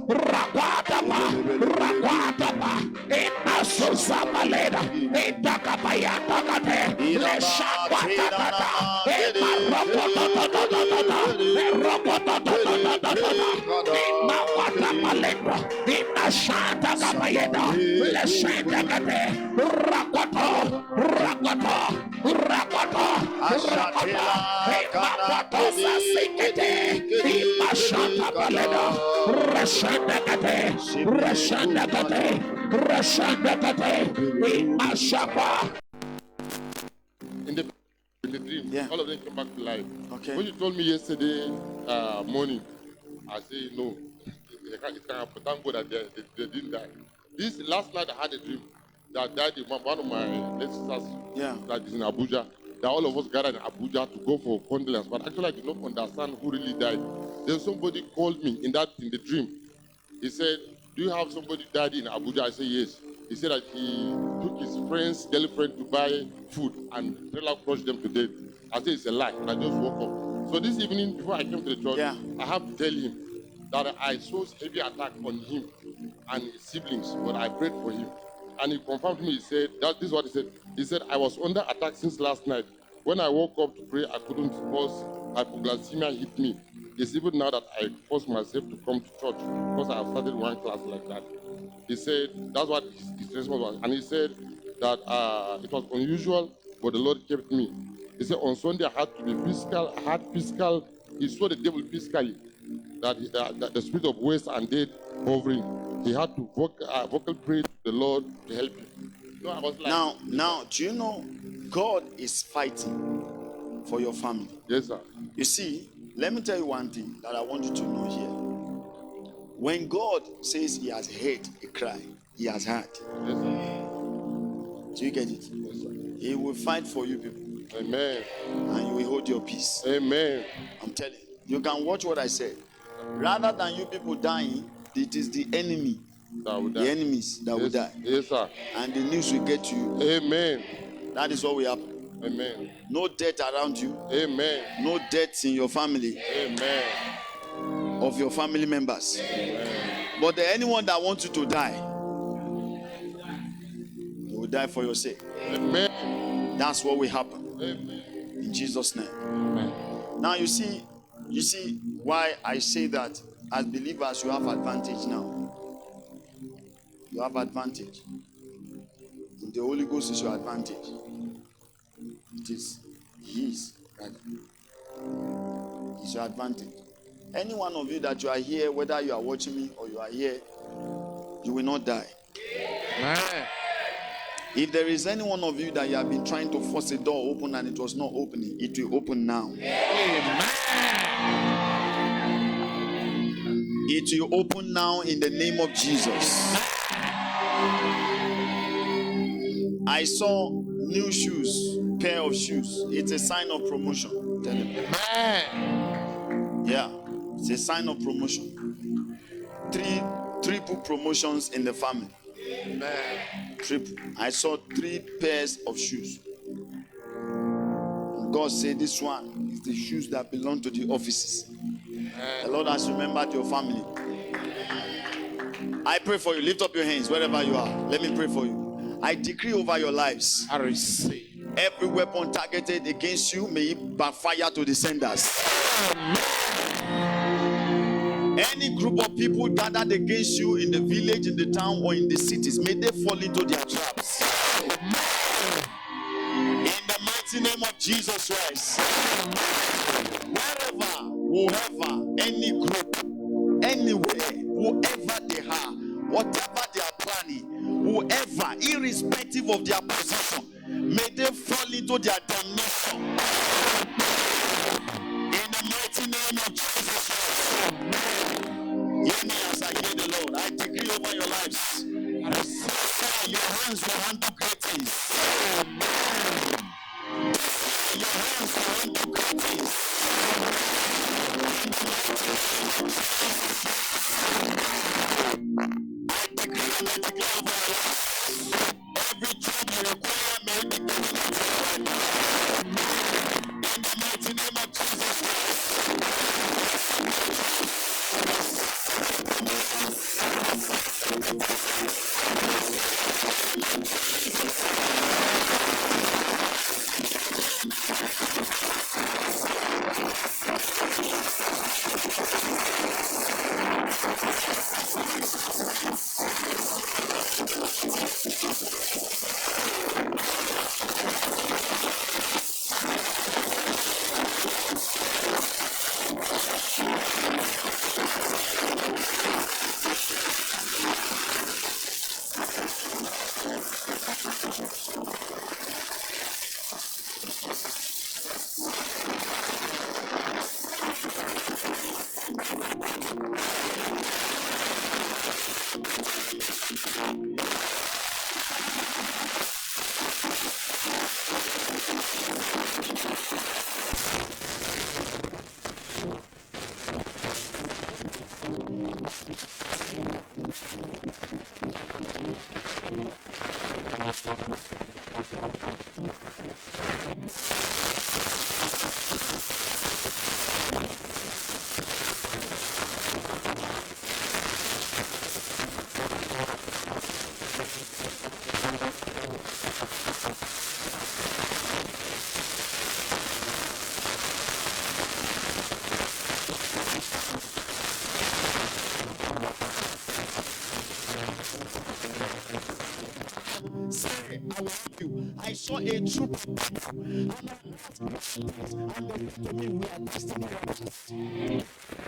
Raquatapa, Emasosa Baleda, Etakapaya Takate, Leshaquatata, Imashanda Kabayeda, Leshanda Kate, Raquato, Rapatosa Sikete, Imashanda Baleda, Rashanda Kate, Imashapa. In the dream, Yeah. all of them came back to life. Okay. When you told me yesterday morning, I said no, it can't happen. Thank God that they didn't die. This last night I had a dream that daddy, one of my sisters, Yeah. that is in Abuja, that all of us gathered in Abuja to go for condolence. But actually, I did not understand who really died. Then somebody called me in the dream. He said, "Do you have somebody died in Abuja?" I said, "Yes." He said that he took his friend's girlfriend to buy food and trailer crushed them to death. I said, "It's a lie." And I just woke up. So this evening, before I came to the church, Yeah. I have to tell him that I saw heavy attack on him and his siblings, but I prayed for him. And he confirmed to me. He said, this is what he said. He said, "I was under attack since last night. When I woke up to pray, I couldn't because hypoglycemia hit me. It's even now that I forced myself to come to church because I have started one class like that." He said, that's what his response was. And he said that it was unusual, but the Lord kept me. He said, on Sunday I had to be physical. He saw the devil physically. that the spirit of waste and death hovering, he had to vocal pray to the Lord to help him. No, I was like, Now, do you know God is fighting for your family? yes, sir. You see, let me tell you one thing that I want you to know here. When God says he has heard a cry, he has heard. Yes, sir. Do you get it? Yes, sir. He will fight for you people, Amen. and you will hold your peace. Amen. I'm telling you. You can watch what I said. Rather than you people dying, it is the enemy, That would the die. enemies that will Yes, die. yes, sir. And the news will get to you. Amen. That is what will happen. Amen. No death around you, Amen. no deaths in your family, Amen. of your family members. But anyone that wants you to die, they will die for your sake. Amen. That's what will happen Amen. in Jesus' name. Amen. Now you see why I say that as believers you have advantage now. You have advantage. The Holy Ghost is your advantage. It is His, right? It's your advantage. Any one of you that you are here, whether you are watching me or you are here, you will not die. Amen. If there is any one of you that you have been trying to force a door open and it was not opening, it will open now. It will open now in the name of Jesus. I saw new shoes, pair of shoes. It's a sign of promotion. Tell them. Yeah, it's a sign of promotion. Triple promotions in the family. Triple. I saw 3 pairs of shoes. God said this one is the shoes that belong to the offices. The Lord has remembered your family. I pray for you. Lift up your hands wherever you are. Let me pray for you. I decree over your lives. I receive. Every weapon targeted against you may it backfire to the senders. Any group of people gathered against you in the village, in the town, or in the cities, may they fall into their traps. In the mighty name of Jesus Christ. Wherever, whoever, any group, anywhere, whoever they are, whatever they are planning, whoever, irrespective of their position, may they fall into their damnation. In the mighty name of Jesus Christ. Hear me as I hear the Lord. I decree over your lives. Your hands will handle great things. Your hands will handle great things. I decree and I declare over your lives. Every job you require may be given unto you right now. In the mighty name of Jesus Christ. I saw a troop of people. And I met great leaders, and they said to me, we are destiny helpers.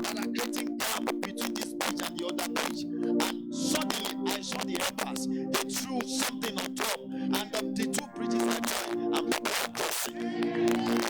That are creating gap between this page and the other page. And suddenly I saw the helpers. They threw something on top, and the two bridges are joined, and people are crossing.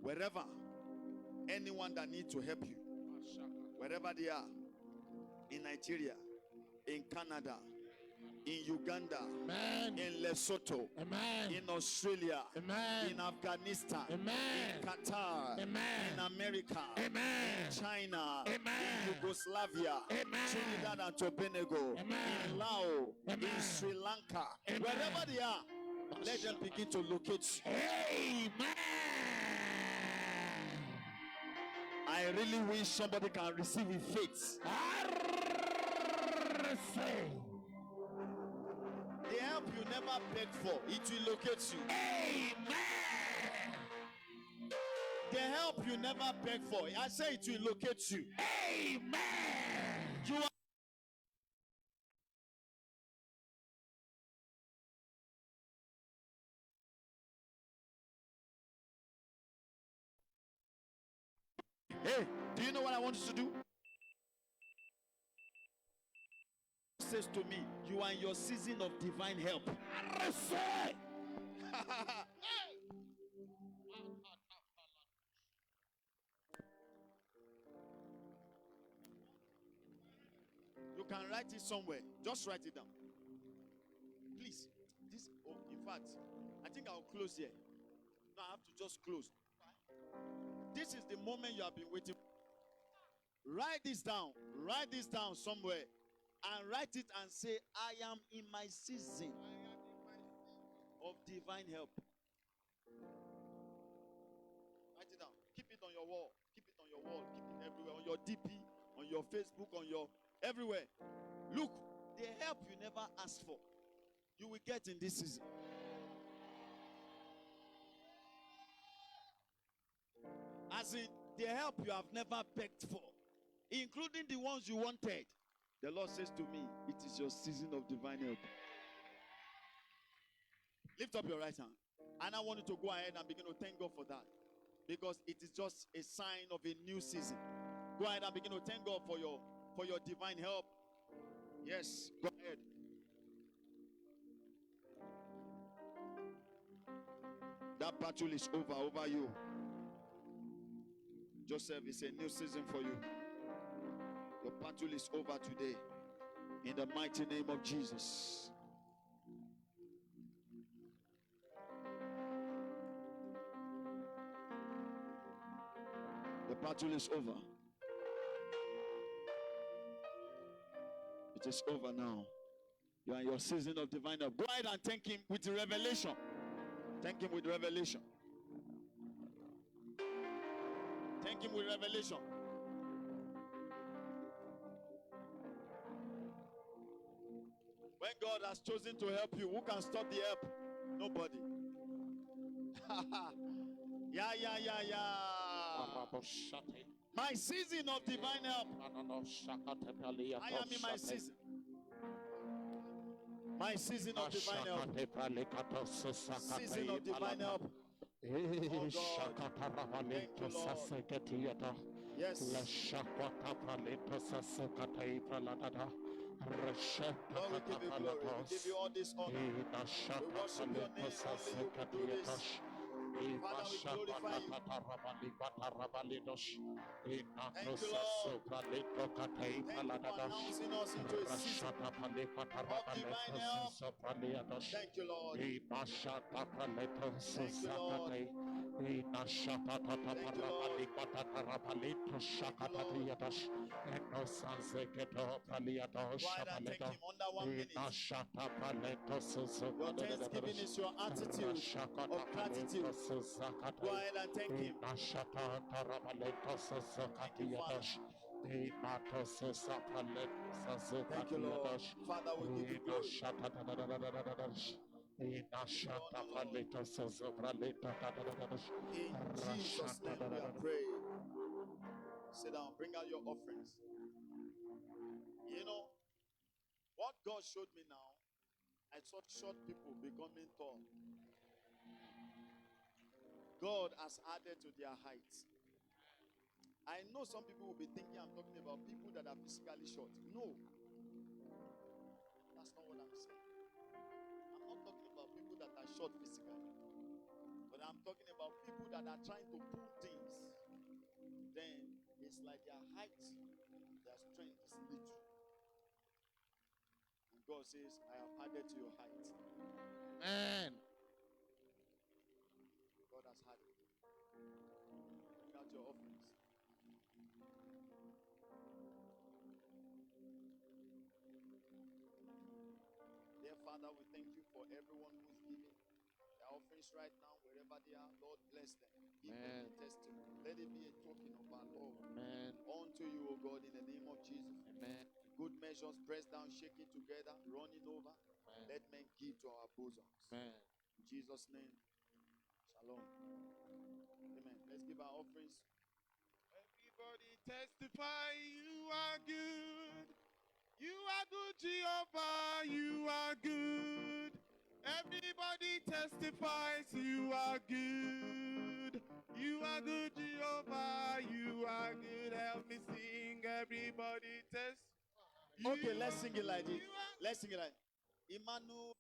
Wherever anyone that needs to help you, wherever they are, in Nigeria, in Canada, in Uganda, Amen. in Lesotho, Amen. in Australia, Amen. in Afghanistan, Amen. in Qatar, Amen. in America, Amen. in China, Amen. in Yugoslavia, Amen. Trinidad and Tobago, Amen. in Laos, Amen. in Sri Lanka, Amen. wherever they are, let them begin to locate you. Amen. I really wish somebody can receive with faith. I receive. The help you never begged for, it will locate you. Amen. The help you never begged for, I say it will locate you. Amen. You are Hey, do you know what I want you to do? Says to me, you are in your season of divine help. I receive. You can write it somewhere. Just write it down. Please. This, oh, in fact, I think I'll close here. No, I have to just close. This is the moment you have been waiting for. Write this down. Write this down somewhere. And write it and say, I am in my season of divine help. Write it down. Keep it on your wall. Keep it on your wall. Keep it everywhere. On your DP, on your Facebook, on your everywhere. Look, the help you never asked for, you will get in this season. As in, the help you have never begged for, including the ones you wanted. The Lord says to me, it is your season of divine help. Lift up your right hand. And I want you to go ahead and begin to thank God for that. because it is just a sign of a new season. Go ahead and begin to thank God for your divine help. Yes, go ahead. That battle is over you. Joseph, it's a new season for you. Your battle is over today. In the mighty name of Jesus. The battle is over. It is over now. You are in your season of divine help. Go ahead and thank him with revelation. Thank him with revelation. Thank him with revelation. When God has chosen to help you, who can stop the help? Nobody. Yeah. My season of divine help. I am in my season. My season of divine help. Season of divine help. Oh God. Thank you, Lord. Yes. Lord, we give you glory. We give you all this honor. We worship your name. Only you can do this. Father, we glorify you. Thank you, Lord. Thank you for announcing us into a season of divine help. Thank you, Lord. Thank you, Lord. Thank you, Lord. Why that take him under 1 minute? Your thanksgiving is your attitude of gratitude. Go ahead and thank him. Thank you, Father. Thank you, Lord. Father, we give you glory. In Jesus' name we are praying. Sit down, bring out your offerings. You know, what God showed me now, I saw short people becoming tall. God has added to their height. I know some people will be thinking I'm talking about people that are physically short. No. That's not what I'm saying. I'm not talking about people that are short physically. But I'm talking about people that are trying to pull things. Then it's like their height, their strength is little. And God says, I have added to your height. Amen. God has added. Bring out your offerings. Dear Father, we thank you for everyone who is giving their offerings right now, wherever they are. Lord, bless them. Give them a testimony. Let it be a token of our love. Amen. Unto you, O God, in the name of Jesus. Amen. Good measures, pressed down, shaking together, running over. Amen. Let men give to our bosoms. Amen. In Jesus' name, shalom. Amen. Let's give our offerings. Everybody testify you are good. You are good, Jehovah. You are good. Everybody testifies you are good. You are good, Jehovah. You are good. Help me sing. Everybody testify. Okay, let's sing it like this. Let's sing it like Emmanuel.